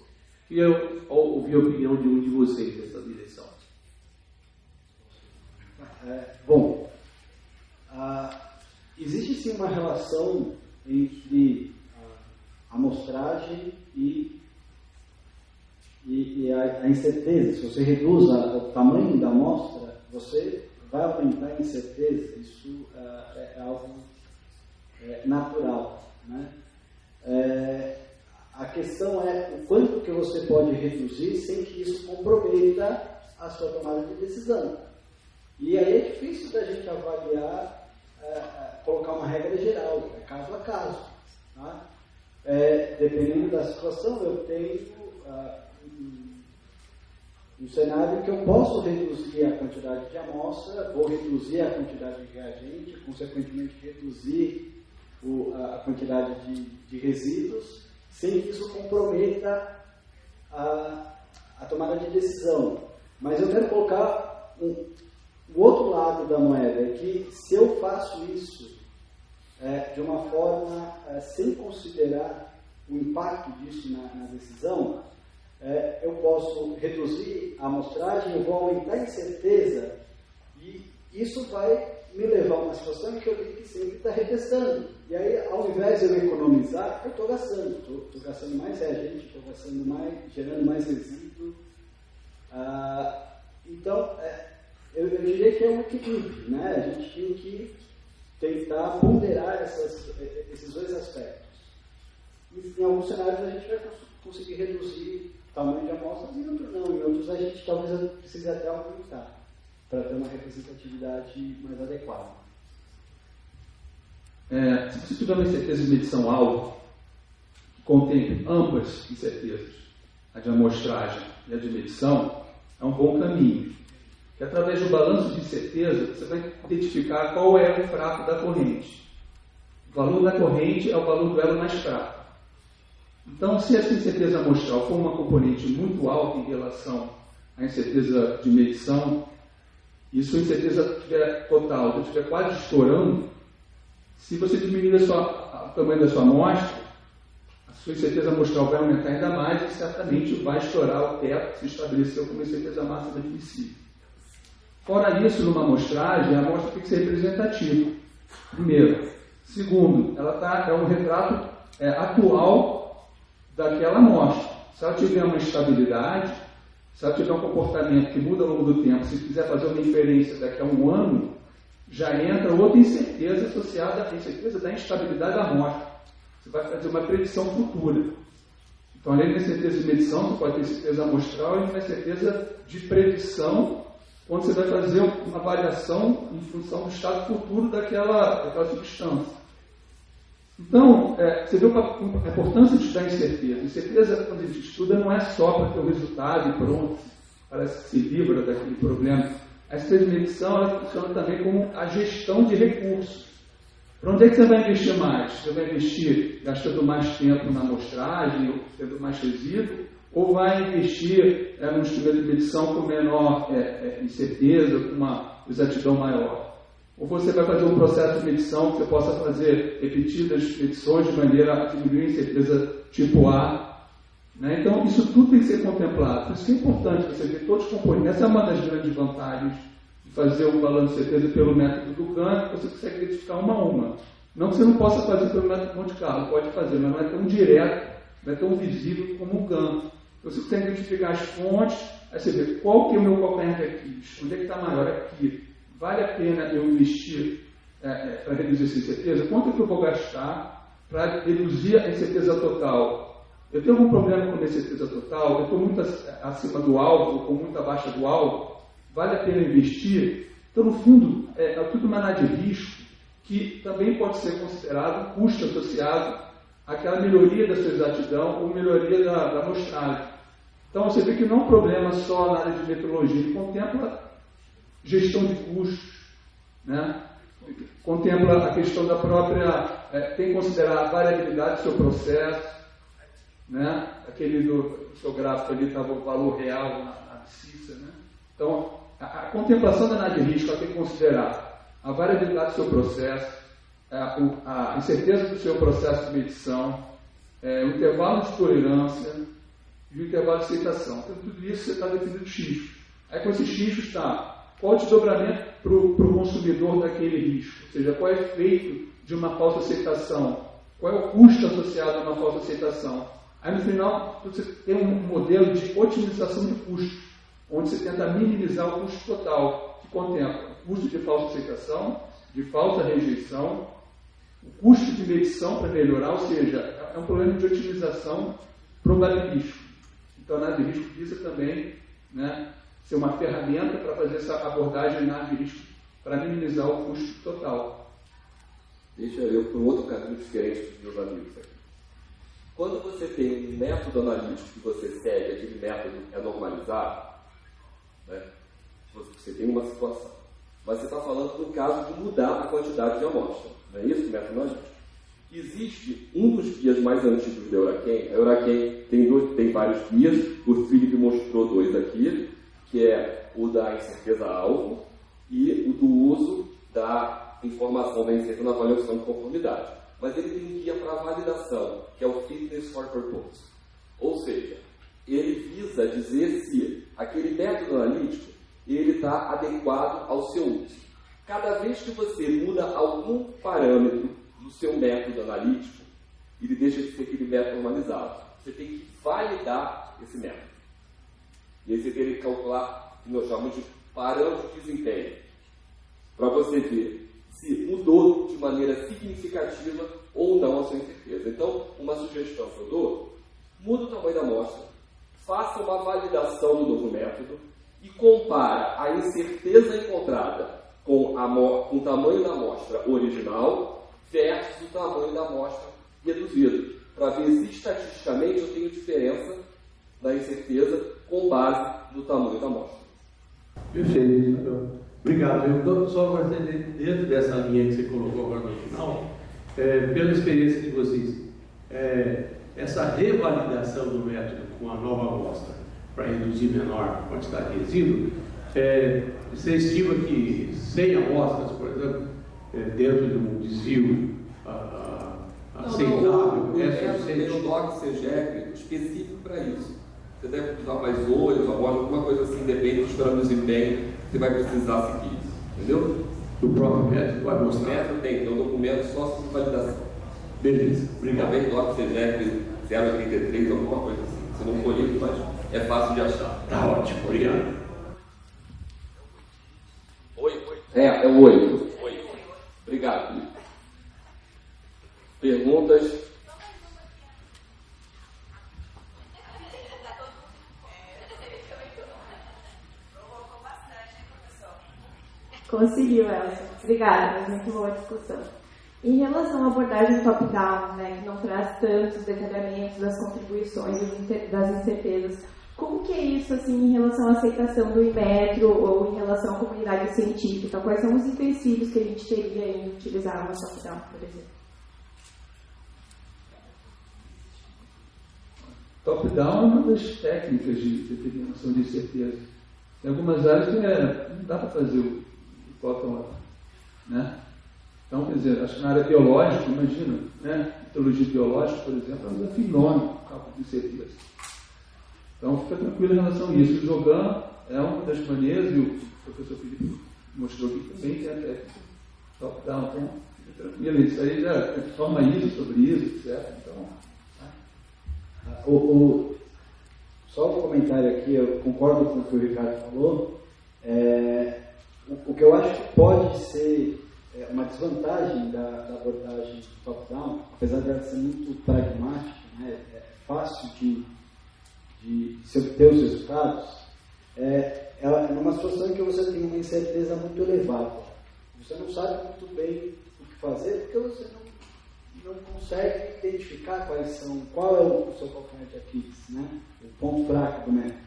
S11: Queria ouvir a opinião de um de vocês nessa direção.
S2: Bom, existe sim uma relação entre a amostragem e a incerteza. Se você reduz o tamanho da amostra, você vai aumentar a incerteza. Isso é algo natural, né? A questão é o quanto que você pode reduzir sem que isso comprometa a sua tomada de decisão. E aí é difícil da gente avaliar, colocar uma regra geral, caso a caso. Tá? Dependendo da situação, eu tenho um cenário que eu posso reduzir a quantidade de amostra, vou reduzir a quantidade de reagente, consequentemente reduzir a quantidade de resíduos, sem que isso comprometa a tomada de decisão. Mas eu quero colocar o outro lado da moeda, é que se eu faço isso de uma forma sem considerar o impacto disso na decisão, eu posso reduzir a amostragem, eu vou aumentar a incerteza, e isso vai me levar a uma situação em que eu tenho que sempre estar retestando. E aí, ao invés de eu economizar, eu estou gastando. Estou gastando mais reagente, estou gastando mais, gerando mais resíduo. Então, eu diria que é um equilíbrio, né? A gente tem que tentar ponderar esses dois aspectos. E, em alguns cenários a gente vai conseguir reduzir o tamanho de amostras, e em outros não. Em outros a gente talvez precise até aumentar, para ter uma representatividade mais adequada.
S12: Se você tiver uma incerteza de medição alta, que contém ambas incertezas, a de amostragem e a de medição, é um bom caminho. E através do balanço de incerteza, você vai identificar qual é o fraco da corrente. O valor da corrente é o valor do elo mais fraco. Então, se essa incerteza amostral for uma componente muito alta em relação à incerteza de medição, e sua incerteza estiver total, estiver quase estourando, se você diminuir o tamanho da sua amostra, a sua incerteza amostral vai aumentar ainda mais e certamente vai estourar o teto que se estabeleceu como incerteza máxima admissível. Fora isso, numa amostragem, a amostra tem que ser representativa. Primeiro. Segundo, ela é um retrato atual daquela amostra. Se ela tiver uma estabilidade, se ela tiver um comportamento que muda ao longo do tempo, se quiser fazer uma inferência daqui a um ano, já entra outra incerteza associada à incerteza da instabilidade da amostra. Você vai fazer uma predição futura. Então, além da certeza de medição, você pode ter certeza amostral e uma certeza de predição, onde você vai fazer uma avaliação em função do estado futuro daquela substância. Então, você vê a importância de estudar incerteza. Incerteza, quando a gente estuda, não é só para ter o resultado e pronto, parece que se livra daquele problema. A incerteza de medição ela funciona também como a gestão de recursos. Para onde é que você vai investir mais? Você vai investir gastando mais tempo na amostragem, tendo mais resíduo, ou vai investir num instrumento de medição com menor incerteza, com uma exatidão maior? Ou você vai fazer um processo de medição que você possa fazer repetidas medições de maneira a diminuir a incerteza tipo A, né? Então, isso tudo tem que ser contemplado. Por isso que é importante você ver todos os componentes. Essa é uma das grandes vantagens de fazer um balanço de certeza pelo método do Gantt, você consegue identificar uma a uma. Não que você não possa fazer pelo método Monte Carlo, pode fazer, mas não é tão direto, não é tão visível como o Gantt. Você consegue identificar as fontes, aí você vê qual que é o meu calcanhar de Aquiles, onde é que está maior aqui. Vale a pena eu investir para reduzir essa incerteza? Quanto é que eu vou gastar para reduzir a incerteza total? Eu tenho algum problema com a incerteza total? Eu estou muito acima do alvo ou muito abaixo do alvo? Vale a pena investir? Então, no fundo, é tudo uma análise de risco que também pode ser considerado custo associado àquela melhoria da sua exatidão ou melhoria da amostragem. Então, você vê que não é um problema só na área de metrologia, ele contempla gestão de custos, né? Contempla a questão da própria, tem que considerar a variabilidade do seu processo, né? Aquele do seu gráfico ali estava o valor real na abscissa, né? Então, a contemplação da análise de risco ela tem que considerar a variabilidade do seu processo, a incerteza do seu processo de medição, o intervalo de tolerância e o intervalo de aceitação. Então, tudo isso você está definindo riscos. Aí, com esses riscos está qual o desdobramento para o consumidor daquele risco, ou seja, qual é o efeito de uma falsa aceitação, qual é o custo associado a uma falsa aceitação. Aí, no final, você tem um modelo de otimização de custos, onde você tenta minimizar o custo total, que contempla o custo de falsa aceitação, de falsa rejeição, o custo de medição para melhorar, ou seja, é um problema de otimização probabilístico. Então, a análise de risco visa também, né, ser uma ferramenta para fazer essa abordagem de análise de risco, para minimizar o custo total.
S4: Deixa eu para um outro caminho diferente dos meus amigos aqui. Quando você tem um método analítico que você segue, aquele método é normalizado, né? Você tem uma situação. Mas você está falando no caso de mudar a quantidade de amostra. Não é isso, método analítico? Existe um dos guias mais antigos da Euraquen. A Euraquen tem vários guias. O Felipe mostrou dois aqui, que é o da incerteza-alvo e o do uso da informação da incerteza na avaliação de conformidade. Mas ele tem um guia para validação, que é o Fitness for Purpose. Ou seja, ele visa dizer se aquele método analítico ele está adequado ao seu uso. Cada vez que você muda algum parâmetro do seu método analítico, ele deixa de ser aquele método normalizado. Você tem que validar esse método. E aí você tem que calcular o que nós chamamos de parâmetro de desempenho, para você ver se mudou de maneira significativa ou não a sua incerteza. Então, uma sugestão que eu dou, muda o tamanho da amostra, faça uma validação do novo método e compara a incerteza encontrada com o tamanho da amostra original versus o tamanho da amostra reduzido, para ver se estatisticamente eu tenho diferença da incerteza com base no tamanho da amostra.
S11: Perfeito. Obrigado. Eu só gostaria, dentro dessa linha que você colocou agora no final, pela experiência de vocês, essa revalidação do método com a nova amostra para reduzir menor quantidade de resíduo, você estima que 100 amostras, por exemplo, dentro de um desvio aceitável,
S4: tem um DOC CEGEP específico para isso. Você deve usar mais 8, amostra, alguma coisa assim, depende do esperado desempenho, você vai precisar seguir isso. Entendeu?
S11: O próprio método vai mostrar.
S4: O método tem um documento só sobre validação.
S11: Beleza, obrigado.
S4: Talvez DOC CEGEP 033, alguma coisa assim. Se não for isso, mas é fácil de achar.
S11: Tá ótimo, obrigado.
S4: É o 8. Obrigado, Felipe. Perguntas?
S9: Conseguiu, Elsa. Obrigada, mas muito boa discussão. Em relação à abordagem top-down, né, que não traz tantos detalhamentos das contribuições e das incertezas,
S6: Como que é isso, assim, em relação à aceitação do Inmetro ou em relação à comunidade científica? Quais são os empecilhos que a gente teria em utilizar uma top-down, por exemplo?
S12: Top-down é uma das técnicas de determinação de incerteza. Em algumas áreas não dá para fazer o bottom-up, né? Então, quer dizer, acho que na área biológica, imagina, né? Metodologia biológica, por exemplo, é um desafio enorme o cálculo de incerteza. Então, fica tranquilo em relação a isso. O Jogam é uma das maneiras, e o professor Felipe mostrou aqui também, que é a técnica top-down. Então, fica tranquilo. Isso aí já forma isso, sobre isso, etc. Então,
S2: só um comentário aqui, eu concordo com o que o Ricardo falou. O que eu acho que pode ser uma desvantagem da abordagem top-down, apesar de ela ser muito pragmática, né, é fácil de se obter os resultados, ela é numa situação em que você tem uma incerteza muito elevada. Você não sabe muito bem o que fazer porque você não consegue identificar qual é o seu calcanhar de Aquiles, né? O ponto fraco do método.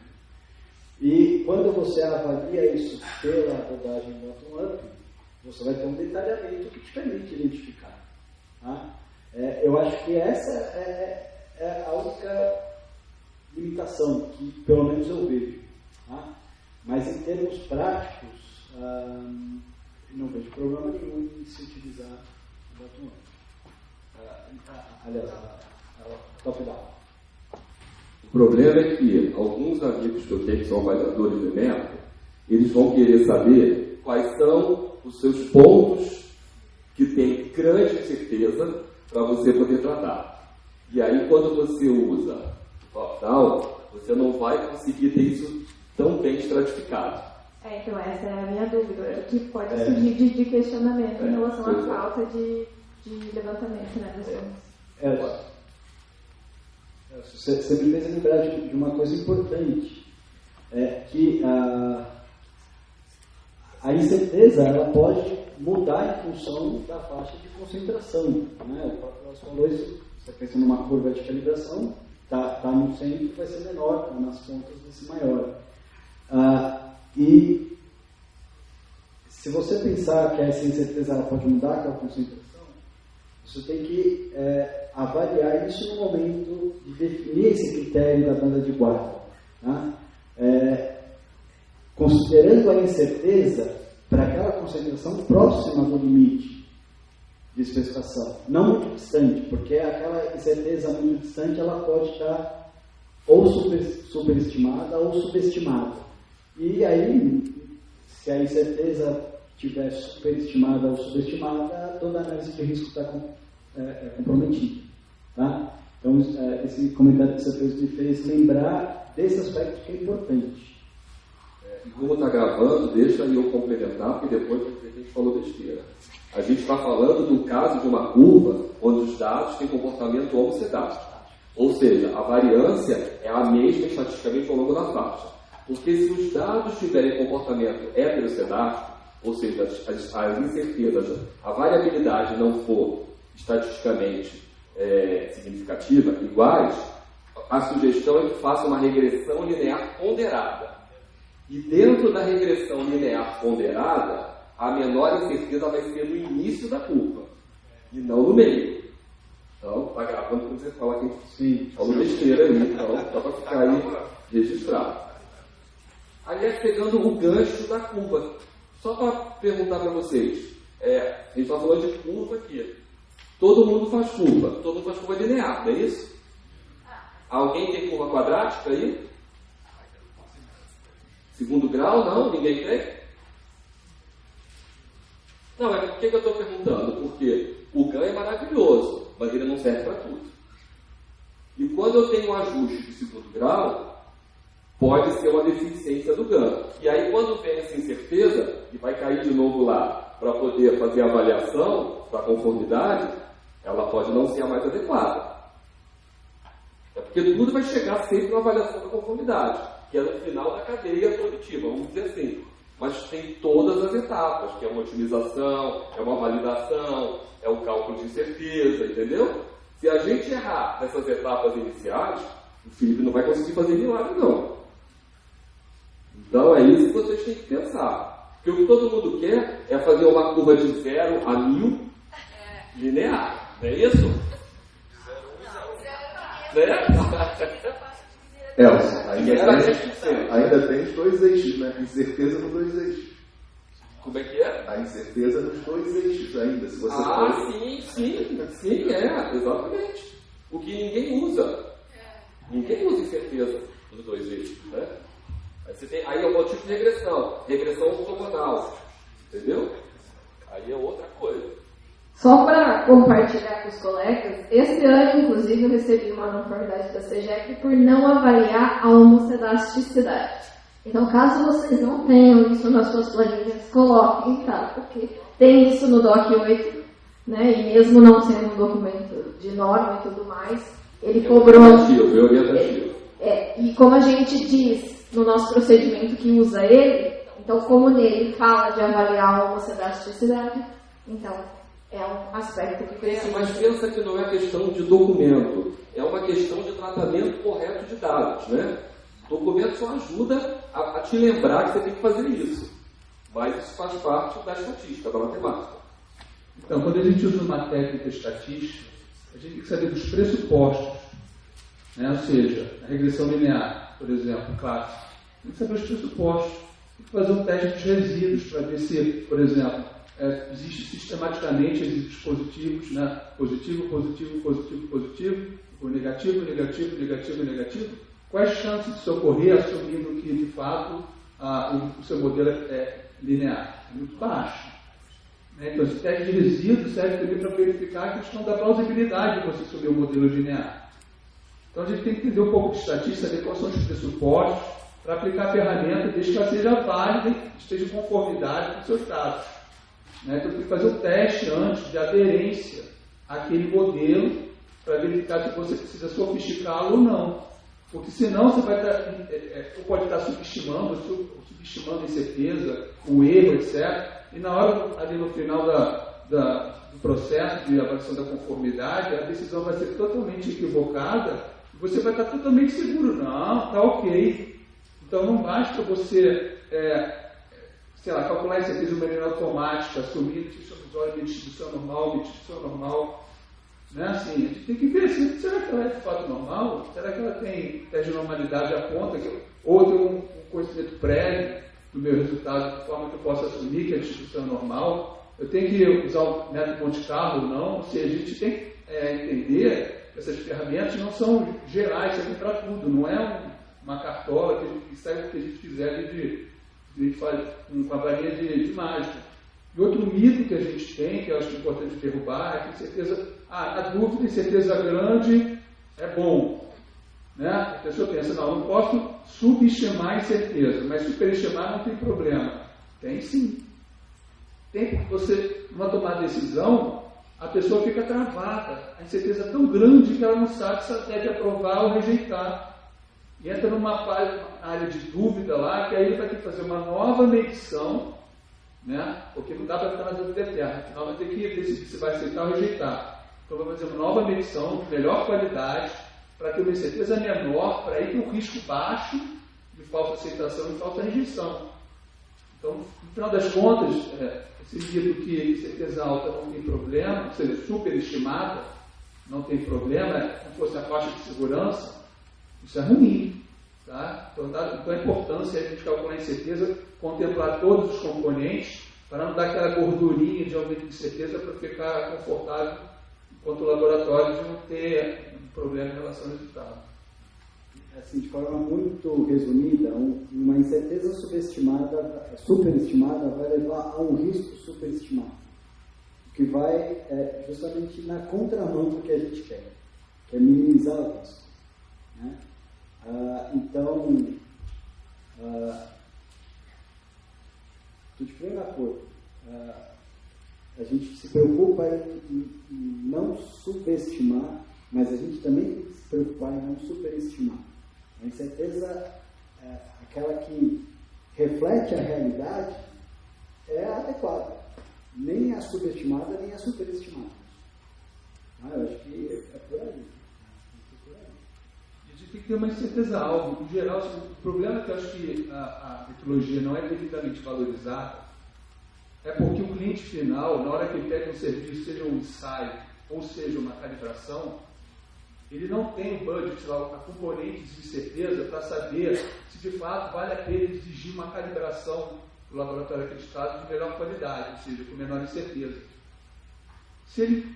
S2: E quando você avalia isso pela abordagem bottom-up, você vai ter um detalhamento que te permite identificar. Tá? Eu acho que essa é a única limitação que, pelo menos, eu vejo. Tá? Mas, em termos práticos, não vejo problema nenhum em se utilizar o bottom-up. Aliás, a top-down.
S4: O problema é que alguns amigos que eu tenho que são avaliadores de método, eles vão querer saber quais são os seus pontos que têm grande incerteza para você poder tratar. E aí, quando você usa top-down, você não vai conseguir ter isso tão bem estratificado.
S6: Então essa é a minha dúvida, que pode surgir de questionamento em relação à falta de levantamento, né, dos pontos.
S2: Você me fez lembrar de uma coisa importante, que a incerteza ela pode mudar em função da faixa de concentração. Né? O próprio Nelson falou isso, você pensa numa curva de calibração, está no centro, vai ser menor, tá nas pontas vai ser maior. E se você pensar que essa incerteza ela pode mudar aquela concentração, você tem que avaliar isso no momento de definir esse critério da banda de guarda. Tá? Considerando a incerteza para aquela concentração próxima do limite de especificação, não muito distante, porque aquela incerteza muito distante ela pode estar ou superestimada ou subestimada. E aí, se a incerteza estiver superestimada ou subestimada, toda a análise de risco está comprometida. Tá? Então, esse comentário que você fez me fez lembrar desse aspecto que é importante.
S4: E como está gravando, deixa eu complementar, porque depois a gente falou besteira. A gente está falando do caso de uma curva onde os dados têm comportamento homocedástico. Ou seja, a variância é a mesma estatisticamente ao longo da faixa. Porque se os dados tiverem comportamento heterocedástico, ou seja, as incertezas, a variabilidade não for estatisticamente significativa, iguais, a sugestão é que faça uma regressão linear ponderada. E dentro da regressão linear ponderada, a menor incerteza vai ser no início da curva, e não no meio. Então, está gravando quando você fala que sim, falou besteira aí, então dá para ficar aí registrado. Aliás, pegando o gancho da curva, só para perguntar para vocês, a gente está falando de curva aqui. Todo mundo faz curva linear, não é isso? Alguém tem curva quadrática aí? Segundo grau, não? Ninguém tem? Não, mas por que eu estou perguntando? Porque o GAN é maravilhoso, mas ele não serve para tudo. E quando eu tenho um ajuste de segundo grau, pode ser uma deficiência do GAN. E aí, quando vem essa incerteza, e vai cair de novo lá para poder fazer a avaliação da conformidade, ela pode não ser a mais adequada. É porque tudo vai chegar sempre na avaliação da conformidade, que é no final da cadeia produtiva, vamos dizer assim. Mas tem todas as etapas, que é uma otimização, é uma validação, é o cálculo de incerteza, entendeu? Se a gente errar nessas etapas iniciais, o Felipe não vai conseguir fazer milagre, não. Não é isso que vocês têm que pensar. Porque o que todo mundo quer é fazer uma curva de 0 a 1000 linear. Não é isso? Né?
S13: Elcio, ainda tem os dois eixos, né? Incerteza nos dois eixos.
S4: Como é que é?
S13: A incerteza nos dois eixos ainda. Se você
S4: sim, exatamente. O que ninguém usa. Ninguém usa incerteza nos dois eixos, né? Aí é o motivo de regressão ortogonal, entendeu? Aí é outra coisa.
S9: Só para compartilhar com os colegas, esse ano, inclusive, eu recebi uma novidade da CEGEP por não avaliar a homocedasticidade. Então, caso vocês não tenham isso nas suas planilhas, coloquem, tá? Porque tem isso no DOC 8, né? E mesmo não sendo um documento de norma e tudo mais, ele cobrou... E como a gente diz no nosso procedimento que usa ele, então como nele fala de avaliar a homocedasticidade, então é um aspecto que precisa...
S4: Mas pensa que não é questão de documento, é uma questão de tratamento correto de dados, né? Documento só ajuda a te lembrar que você tem que fazer isso, mas isso faz parte da estatística, da matemática.
S12: Então, quando a gente usa uma técnica estatística, a gente tem que saber dos pressupostos, né? Ou seja, a regressão linear, por exemplo, clássica, tem que saber os pressupostos, tem que fazer um teste dos resíduos para ver se, por exemplo, existe sistematicamente resíduos positivos, né? Positivo, ou negativo. Quais as chances disso ocorrer, assumindo que, de fato, o seu modelo é linear? É muito baixo. Né? Então, esse teste de resíduos serve também para verificar a questão da plausibilidade de você assumir o modelo linear. Então, a gente tem que entender um pouco de estatística, saber quais são os pressupostos, para aplicar a ferramenta, desde que ela seja válida e esteja em conformidade com os seus dados. Né? Então, tem que fazer um teste antes de aderência àquele modelo, para verificar se você precisa sofisticá-lo ou não. Porque senão você vai estar, pode estar subestimando a incerteza, o erro, etc. E na hora, ali no final do processo de avaliação da conformidade, a decisão vai ser totalmente equivocada e você vai estar totalmente seguro. Não, está ok. Então não basta você, calcular a incerteza de maneira automática, assumir distribuição normal. Né? Assim, a gente tem que ver, será que ela é de fato normal? Será que ela tem teste de normalidade à ponta? Ou tem um conhecimento prévio do meu resultado, de forma que eu possa assumir que a distribuição é normal? Eu tenho que usar o método Monte Carlo ou não? Ou seja, a gente tem que entender que essas ferramentas não são gerais, servem para tudo, não é uma cartola que serve o que a gente quiser de fazer uma varinha de mágica. E outro mito que a gente tem, que eu acho importante derrubar, é que a dúvida e certeza grande é bom. Né? A pessoa pensa, não posso subestimar a incerteza, mas superestimar não tem problema. Tem sim. Tem, porque você, numa tomada de decisão, a pessoa fica travada. A incerteza é tão grande que ela não sabe se ela deve aprovar ou rejeitar. E entra numa área de dúvida lá, que aí ele vai ter que fazer uma nova medição, né? Porque não dá para ficar na dúvida eterna. Afinal, vai ter que decidir se vai aceitar ou rejeitar. Então, vamos fazer uma nova medição, de melhor qualidade, para ter uma incerteza menor, para ir com um risco baixo de falsa aceitação e falsa rejeição. Então, no final das contas, esse mito que certeza alta não tem problema, ou seja, superestimada não tem problema, como fosse a faixa de segurança, isso é ruim. Tá? Então, a importância é a gente calcular a incerteza, contemplar todos os componentes, para não dar aquela gordurinha de aumento de certeza para ficar confortável enquanto o laboratório de não ter um problema em relação ao resultado.
S2: Assim, de forma muito resumida, uma incerteza superestimada vai levar a um risco superestimado, que vai justamente na contramão do que a gente quer, que é minimizar o risco. Né? De primeiro acordo, a gente se preocupa em não subestimar, mas a gente também tem que se preocupar em não superestimar. A incerteza, aquela que reflete a realidade, é adequada. Nem a subestimada, nem a superestimada. Eu acho que é por aí.
S12: tem que ter uma incerteza-alvo. Em geral, o problema é que eu acho que a metodologia não é devidamente valorizada é porque o cliente final, na hora que ele pega um serviço, seja um ensaio ou seja uma calibração, ele não tem o budget, a componentes de certeza para saber se de fato vale a pena exigir uma calibração do laboratório acreditado de melhor qualidade, ou seja, com menor incerteza.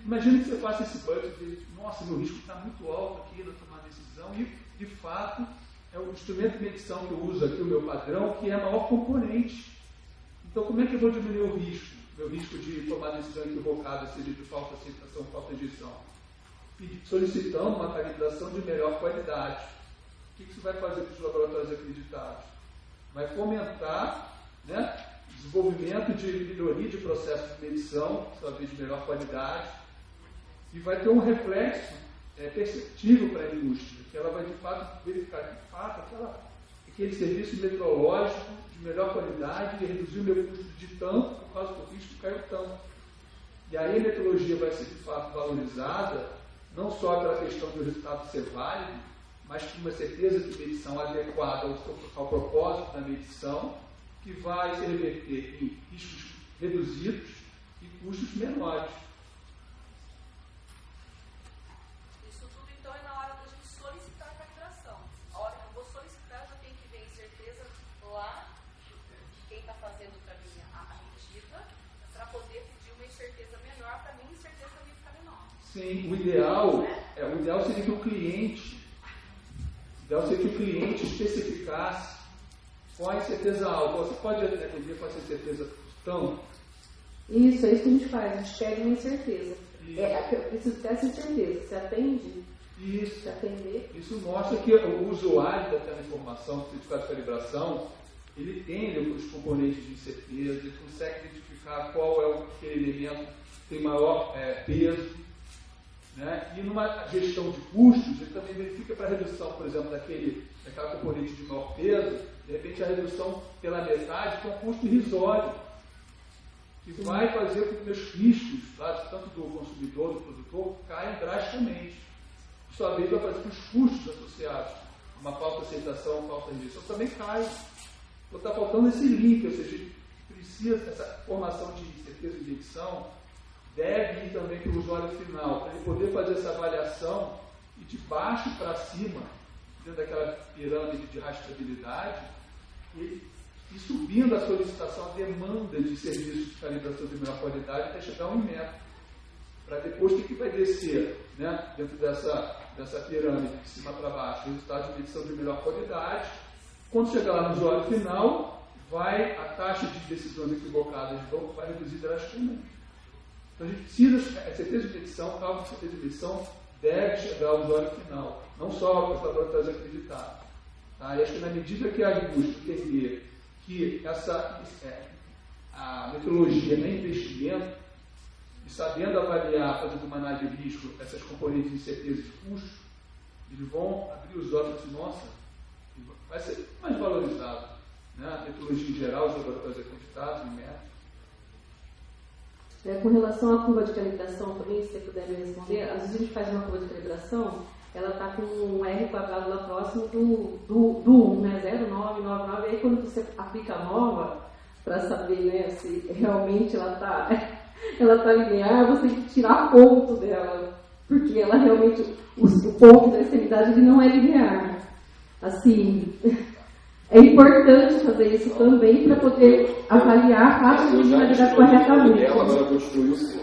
S12: Imagina que você faça esse budget e diz, nossa, meu risco está muito alto aqui na tomar decisão, e de fato é o instrumento de medição que eu uso aqui, o meu padrão, que é a maior componente. Então, como é que eu vou diminuir o risco? Meu risco de tomar decisão equivocada, seja de falta de aceitação ou falta de gestão? Solicitando uma calibração de melhor qualidade. O que isso vai fazer para os laboratórios acreditados? Vai fomentar, né, desenvolvimento de melhoria de processos de medição, talvez de melhor qualidade, e vai ter um reflexo perceptível para a indústria, que ela vai de fato verificar que de fato aquele serviço metrológico de melhor qualidade e reduzir o meu custo de tanto por causa do risco caiu tanto. E aí a metrologia vai ser de fato valorizada, não só pela questão do resultado ser válido, mas com uma certeza de medição adequada ao propósito da medição, que vai se reverter em riscos reduzidos e custos menores.
S14: Isso tudo, então, é na hora da gente solicitar a calibração. A hora que eu vou solicitar, eu já tenho que ver a incerteza lá de quem está fazendo para mim a medida, para poder pedir uma incerteza menor, para mim a incerteza também ficar menor.
S12: Sim, o ideal seria que o cliente especificasse qual a incerteza alta. Você pode atender com essa incerteza tão?
S6: Isso, é isso que a gente faz, a gente pega uma incerteza. Eu preciso ter essa incerteza. Você atende?
S12: Isso.
S6: Se atender.
S12: Isso mostra que o usuário daquela informação, do certificado de calibração, ele tem os componentes de incerteza, ele consegue identificar qual é aquele elemento que tem maior peso. Né? E numa gestão de custos, ele também verifica para a redução, por exemplo, daquela componente de maior peso, de repente a redução pela metade, que é um custo irrisório, que vai fazer com que os riscos, tanto do consumidor, do produtor, caiam drasticamente. Por sua vez, vai fazer com que os custos associados a uma falta de aceitação, falta de gestão, também caiam. Então está faltando esse link, ou seja, precisa essa formação de certeza de medição, deve ir também para o usuário final, para ele poder fazer essa avaliação e de baixo para cima, dentro daquela pirâmide de rastreabilidade, e subindo a solicitação, a demanda de serviços de calibração de melhor qualidade até chegar a um metro. Para depois o que vai descer, né, dentro dessa pirâmide, de cima para baixo, resultado de medição de melhor qualidade. Quando chegar lá no usuário final, a taxa de decisões equivocadas de banco vai reduzir drasticamente. Então a gente precisa, a certeza de medição, cálculo de certeza de medição deve chegar ao usuário final, não só para os laboratórios acreditados. Tá? E acho que na medida que a indústria entender que a metodologia é investimento, e sabendo avaliar, fazendo uma análise de risco, essas componentes de incerteza e custos, eles vão abrir os olhos e dizer, nossa, vai ser mais valorizado. Né? A metodologia em geral, os laboratórios acreditados, em métodos.
S6: Com relação à curva de calibração também, se você puder me responder, às vezes a gente faz uma curva de calibração, ela está com um R quadrado lá próximo do 1, né, 0,999, e aí quando você aplica a nova, para saber, né, se realmente ela tá linear, você tem que tirar ponto dela, porque ela realmente, o ponto da extremidade ele não é linear. Assim, é importante fazer isso também para poder avaliar a taxa de validade corretamente.
S4: Agora construiu o seu.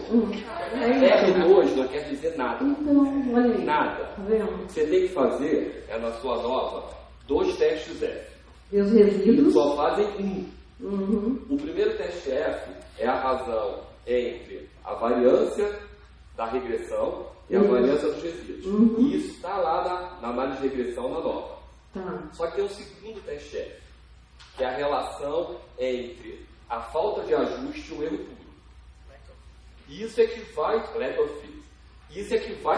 S4: R2 não quer dizer nada.
S6: Então, olha aí.
S4: Nada.
S6: Tá vendo?
S4: O que você tem que fazer é, na sua nova, 2 testes F.
S6: E os resíduos?
S4: Só fazem um.
S6: Uhum.
S4: O primeiro teste F é a razão entre a variância da regressão e a variância dos resíduos.
S6: Uhum.
S4: E isso está lá na análise de regressão na nova.
S6: Tá.
S4: Só que tem um segundo teste F, que é a relação entre a falta de ajuste e o erro puro. Isso é que vai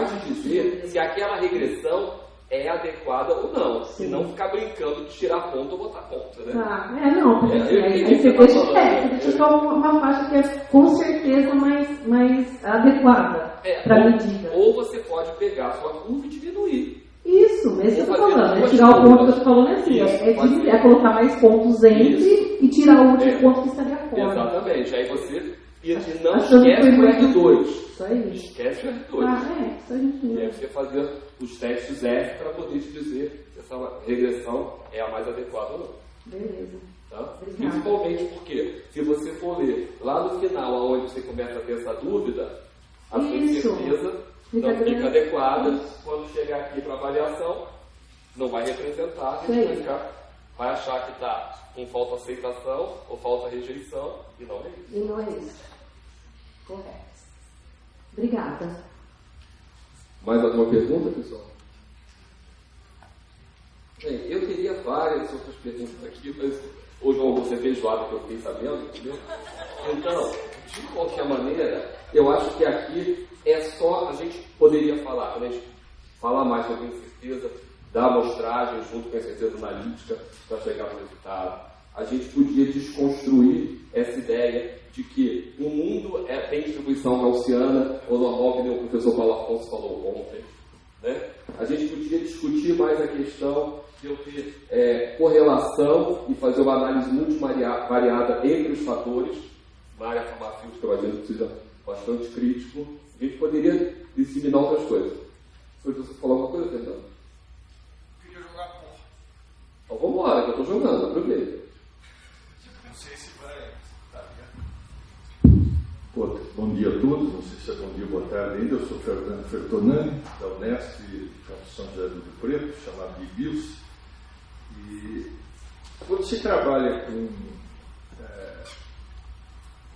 S4: te dizer se aquela regressão é adequada ou não. Sim. E não ficar brincando de tirar ponto ou botar ponto, né?
S6: Tá. Não, porque aí você deixa uma faixa que é com certeza mais adequada para a medida.
S4: Ou você pode pegar a sua curva e diminuir.
S6: Isso, Isso, mesmo que eu estou falando. É tirar o ponto que eu estou falando assim. É colocar mais pontos entre e tirar o último ponto que estaria fora.
S4: Exatamente. Aí você não esquece o R2.
S6: Isso aí.
S4: Esquece o R2.
S6: Isso aí.
S4: E aí você fazer os testes F para poder te dizer se essa regressão é a mais adequada ou não.
S6: Beleza.
S4: Tá? Principalmente porque, se você for ler lá no final, onde você começa a ter essa dúvida, a sua certeza não fica adequada. Quando chegar aqui para avaliação, não vai representar, a gente vai achar que está com falta aceitação ou falta rejeição, e não é isso.
S6: E não é isso. Correto. Obrigada.
S4: Mais alguma pergunta, pessoal? Bem, eu teria várias outras perguntas aqui, mas hoje eu vou ser feijoada, que eu fiquei sabendo, entendeu? Então, de qualquer maneira, eu acho que aqui é só, a gente poderia falar, quando a gente falar mais sobre a incerteza da amostragem junto com a incerteza analítica para chegar no resultado, a gente podia desconstruir essa ideia de que o mundo tem distribuição gaussiana ou normal, que nem o professor Paulo Afonso falou ontem, né? A gente podia discutir mais a questão de eu ter correlação e fazer uma análise multivariada entre os fatores. Na área farmacêutica, eu imagino que seja bastante crítico. A gente poderia disseminar outras coisas. Foi você falou alguma coisa, Fernando?
S3: Queria jogar porra.
S4: Então vamos embora, que eu estou jogando, aproveita.
S3: Não sei se vai. Tá ligado?
S15: Bom dia a todos, não sei se é bom dia ou boa tarde ainda. Eu sou Fernando Fertonani, da Unesp, de São José do Rio Preto, chamado de BIOS. E quando se trabalha com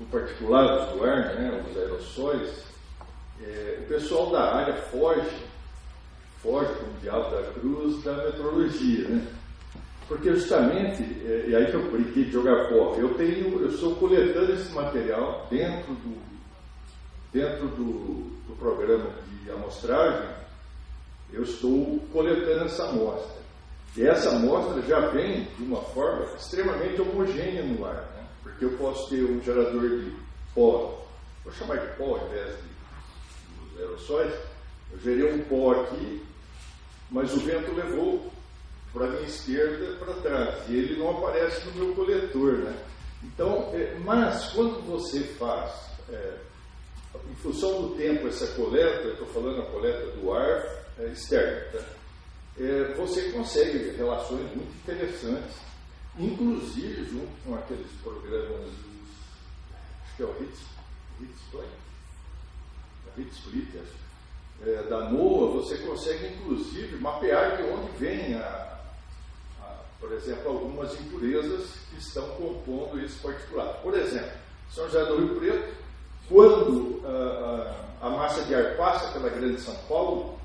S15: particulados do ar, né, os aerossóis, o pessoal da área foge como o diabo da cruz da metrologia, né? Porque justamente, e aí que eu brinquei de jogar fora, eu estou coletando esse material dentro do programa de amostragem, eu estou coletando essa amostra. E essa amostra já vem de uma forma extremamente homogênea no ar, né? Porque eu posso ter um gerador de pó, vou chamar de pó ao invés dos aerossóis, eu gerei um pó aqui, mas o vento levou para a minha esquerda para trás, e ele não aparece no meu coletor, né? Então, mas quando você faz, em função do tempo, essa coleta, eu estou falando a coleta do ar externo, tá? Você consegue relações muito interessantes, inclusive junto com aqueles programas, acho que é o HitSplit, da NOAA, você consegue inclusive mapear de onde vem por exemplo, algumas impurezas que estão compondo esse particulado. Por exemplo, São José do Rio Preto, quando a massa de ar passa pela Grande São Paulo,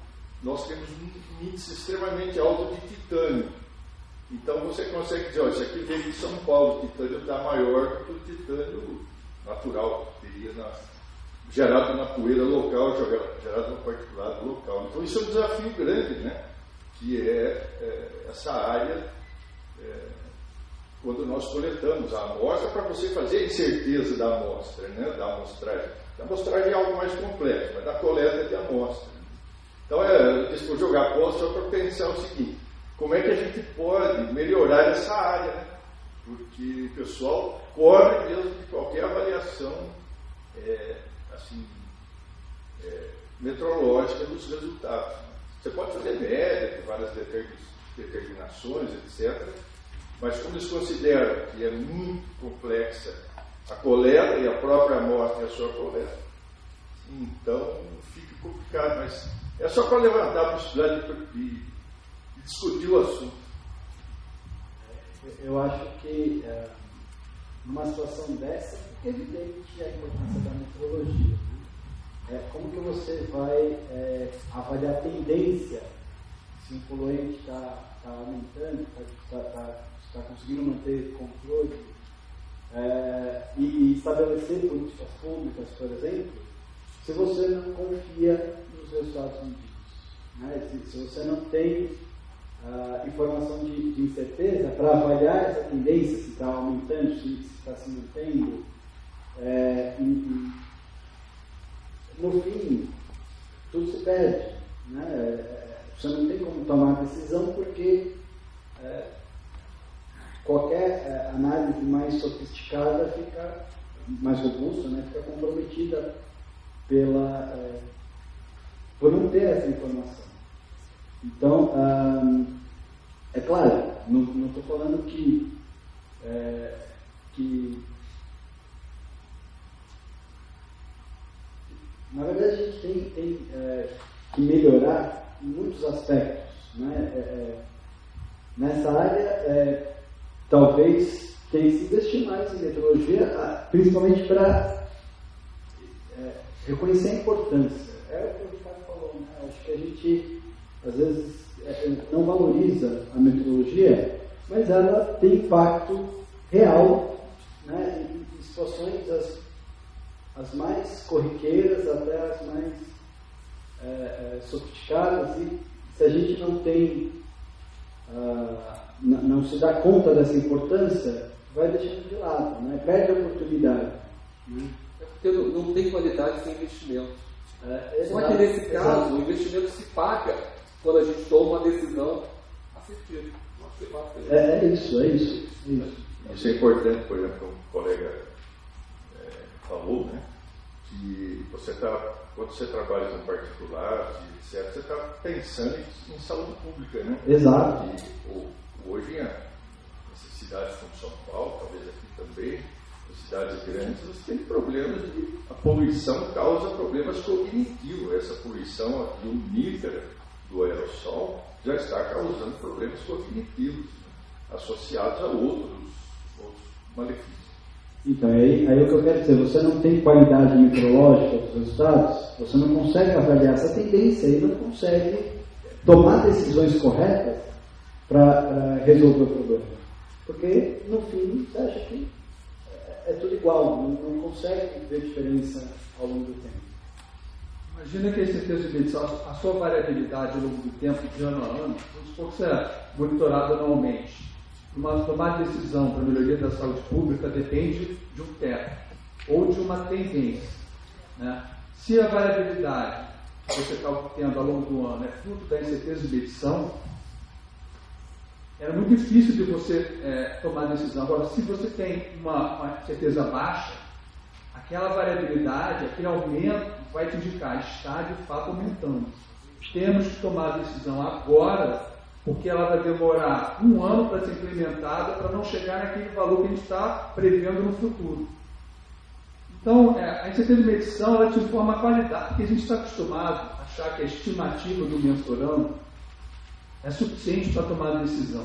S15: nós temos um índice extremamente alto de titânio. Então você consegue dizer, isso aqui veio de São Paulo, o titânio está maior do que o titânio natural, que teria gerado na poeira local, gerado no particulado local. Então isso é um desafio grande, né? Que é essa área, quando nós coletamos a amostra, para você fazer a incerteza da amostra, né? Da amostragem. A amostragem é algo mais complexo, mas da coleta de amostra. Então, eu disse por jogar posto só para pensar o seguinte: como é que a gente pode melhorar essa área, né? Porque o pessoal corre mesmo de qualquer avaliação metrológica dos resultados. Você pode fazer média de várias determinações, etc. Mas como eles consideram que é muito complexa a coleta e a própria amostra e a sua coleta, então fica complicado. Mas é só para levantar para estudar e discutir o assunto.
S2: Eu acho que numa situação dessa é evidente a importância da metrologia. Como que você vai avaliar a tendência, se o poluente está aumentando, está conseguindo manter controle, e estabelecer políticas públicas, por exemplo, se você não confia nos resultados medidos, né? Se você não tem informação de incerteza para avaliar essa tendência, se está aumentando, se está se mantendo, no fim, tudo se perde, né? Você não tem como tomar decisão porque qualquer análise mais sofisticada fica mais robusta, né? Fica comprometida por não ter essa informação. Então, é claro, não estou falando que na verdade a gente tem que melhorar em muitos aspectos, né? Nessa área, talvez tenha que investir mais em metrologia, principalmente para reconhecer a importância. É o que o Ricardo falou, né? Acho que a gente, às vezes, não valoriza a metrologia, mas ela tem impacto real, né, em situações as mais corriqueiras até as mais sofisticadas, e se a gente não tem, não se dá conta dessa importância, vai deixando de lado, né, perde a oportunidade. Né?
S4: É porque não tem qualidade sem investimento. Só que nesse caso, o investimento se paga quando a gente toma uma decisão assertiva.
S2: É isso.
S15: Isso é importante, por exemplo, como o colega falou, né? Que quando você trabalha com particular, etc., você está pensando em saúde pública, né?
S2: Exato.
S15: E hoje, nessas cidades como São Paulo, talvez aqui também, em cidades grandes, você tem problemas a poluição causa problemas cognitivos. Essa poluição lunífera do aerossol já está causando problemas cognitivos, né, associados a outros malefícios.
S2: Então, aí o que eu quero dizer, você não tem qualidade meteorológica dos resultados, você não consegue avaliar essa tendência e não consegue tomar decisões corretas para resolver o problema. Porque, no fim, você acha que é tudo igual, não consegue ver diferença ao longo do tempo.
S12: Imagina que a incerteza de medição, a sua variabilidade ao longo do tempo, de ano a ano, vamos supor que você é monitorado anualmente. Tomar decisão para a melhoria da saúde pública depende de um teto ou de uma tendência. Né? Se a variabilidade que você está obtendo ao longo do ano é fruto da incerteza de medição, era muito difícil de você tomar decisão. Agora, se você tem uma certeza baixa, aquela variabilidade, aquele aumento vai te indicar, está de fato aumentando. Temos que tomar a decisão agora, porque ela vai demorar 1 ano para ser implementada, para não chegar naquele valor que a gente está prevendo no futuro. Então, a incerteza de medição, ela te informa a qualidade, porque a gente está acostumado a achar que a estimativa do mensurando é suficiente para tomar a decisão.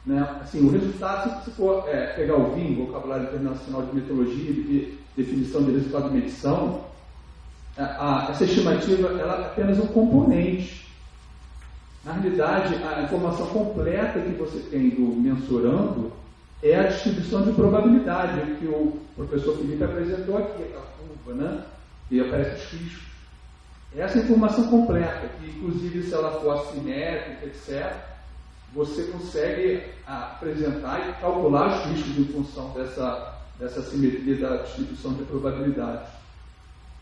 S12: Né? Assim, o resultado, se for pegar o VIM, Vocabulário Internacional de Metrologia, de definição de resultado de medição, essa estimativa ela é apenas um componente. Na realidade, a informação completa que você tem do mensurando é a distribuição de probabilidade que o professor Felipe apresentou aqui, aquela curva, né? E aparece os riscos. Essa informação completa, que inclusive se ela for assimétrica, etc., você consegue apresentar e calcular os riscos em função dessa simetria da distribuição de probabilidades.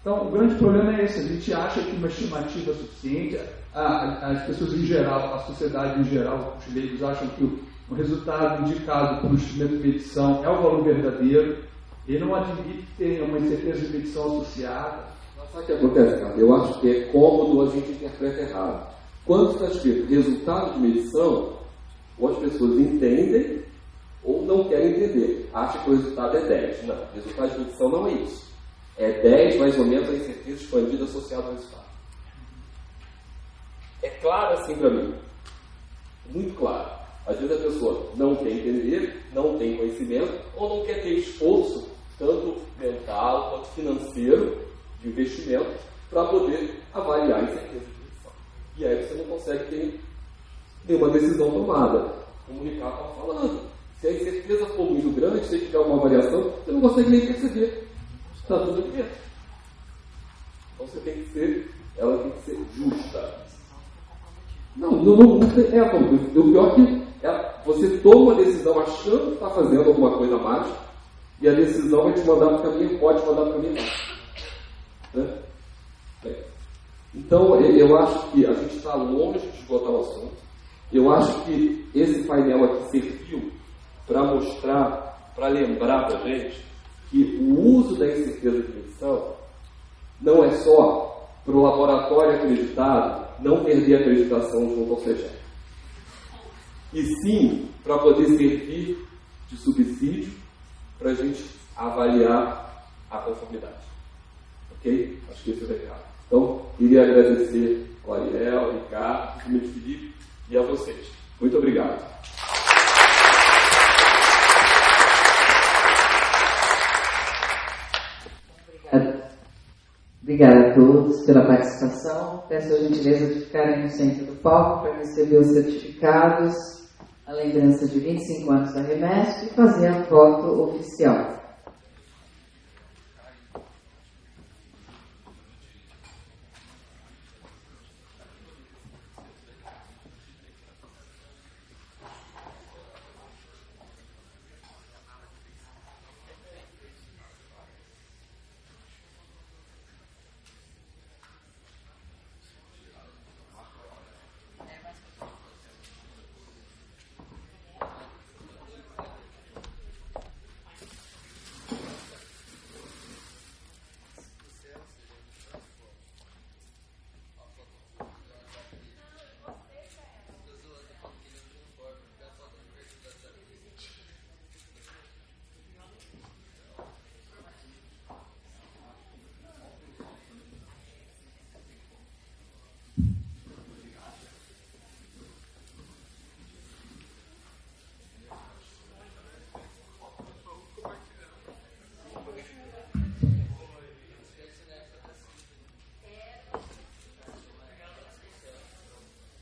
S12: Então, o grande problema é esse. A gente acha que uma estimativa é suficiente, as pessoas em geral, a sociedade em geral, os leigos acham que o resultado indicado por um instrumento de medição é o valor verdadeiro, e não admite que tenha uma incerteza de medição associada.
S4: Sabe o que acontece, cara? Eu acho que é cômodo a gente interpreta errado. Quando está escrito resultado de medição, ou as pessoas entendem ou não querem entender. Acham que o resultado é 10. Não, resultado de medição não é isso. É 10 mais ou menos a incerteza expandida associada ao resultado. É claro assim para mim. Muito claro. Às vezes a pessoa não quer entender, não tem conhecimento, ou não quer ter esforço, tanto mental quanto financeiro, de investimento, para poder avaliar a incerteza de medição. E aí você não consegue ter uma decisão tomada. Como o Ricardo estava falando. Se a incerteza for muito grande, se tiver uma variação, você não consegue nem perceber. Está tudo aqui dentro. Então você tem que ser, ela tem que ser justa. Não tem. O pior é que você toma uma decisão achando que está fazendo alguma coisa mágica, e a decisão vai te mandar para o caminho, pode mandar para o caminho. Né? Então, eu acho que a gente está longe de esgotar o assunto. Eu acho que esse painel aqui serviu para mostrar, para lembrar para a gente que o uso da incerteza de medição não é só para o laboratório acreditado não perder a acreditação junto ao CEGEP, e sim para poder servir de subsídio para a gente avaliar a conformidade. Ok? Acho que esse é o recado. Então, queria agradecer ao Ariel, ao Ricardo, ao Felipe e a vocês. Muito obrigado.
S1: Obrigada a todos pela participação. Peço a gentileza de ficarem no centro do palco para receber os certificados, a lembrança de 25 anos da Remesp e fazer a foto oficial.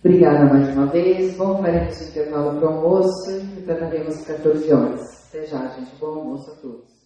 S1: Obrigada mais uma vez. Bom, faremos o intervalo para o almoço e retornaremos às 14 horas. Até já, gente. Bom almoço a todos.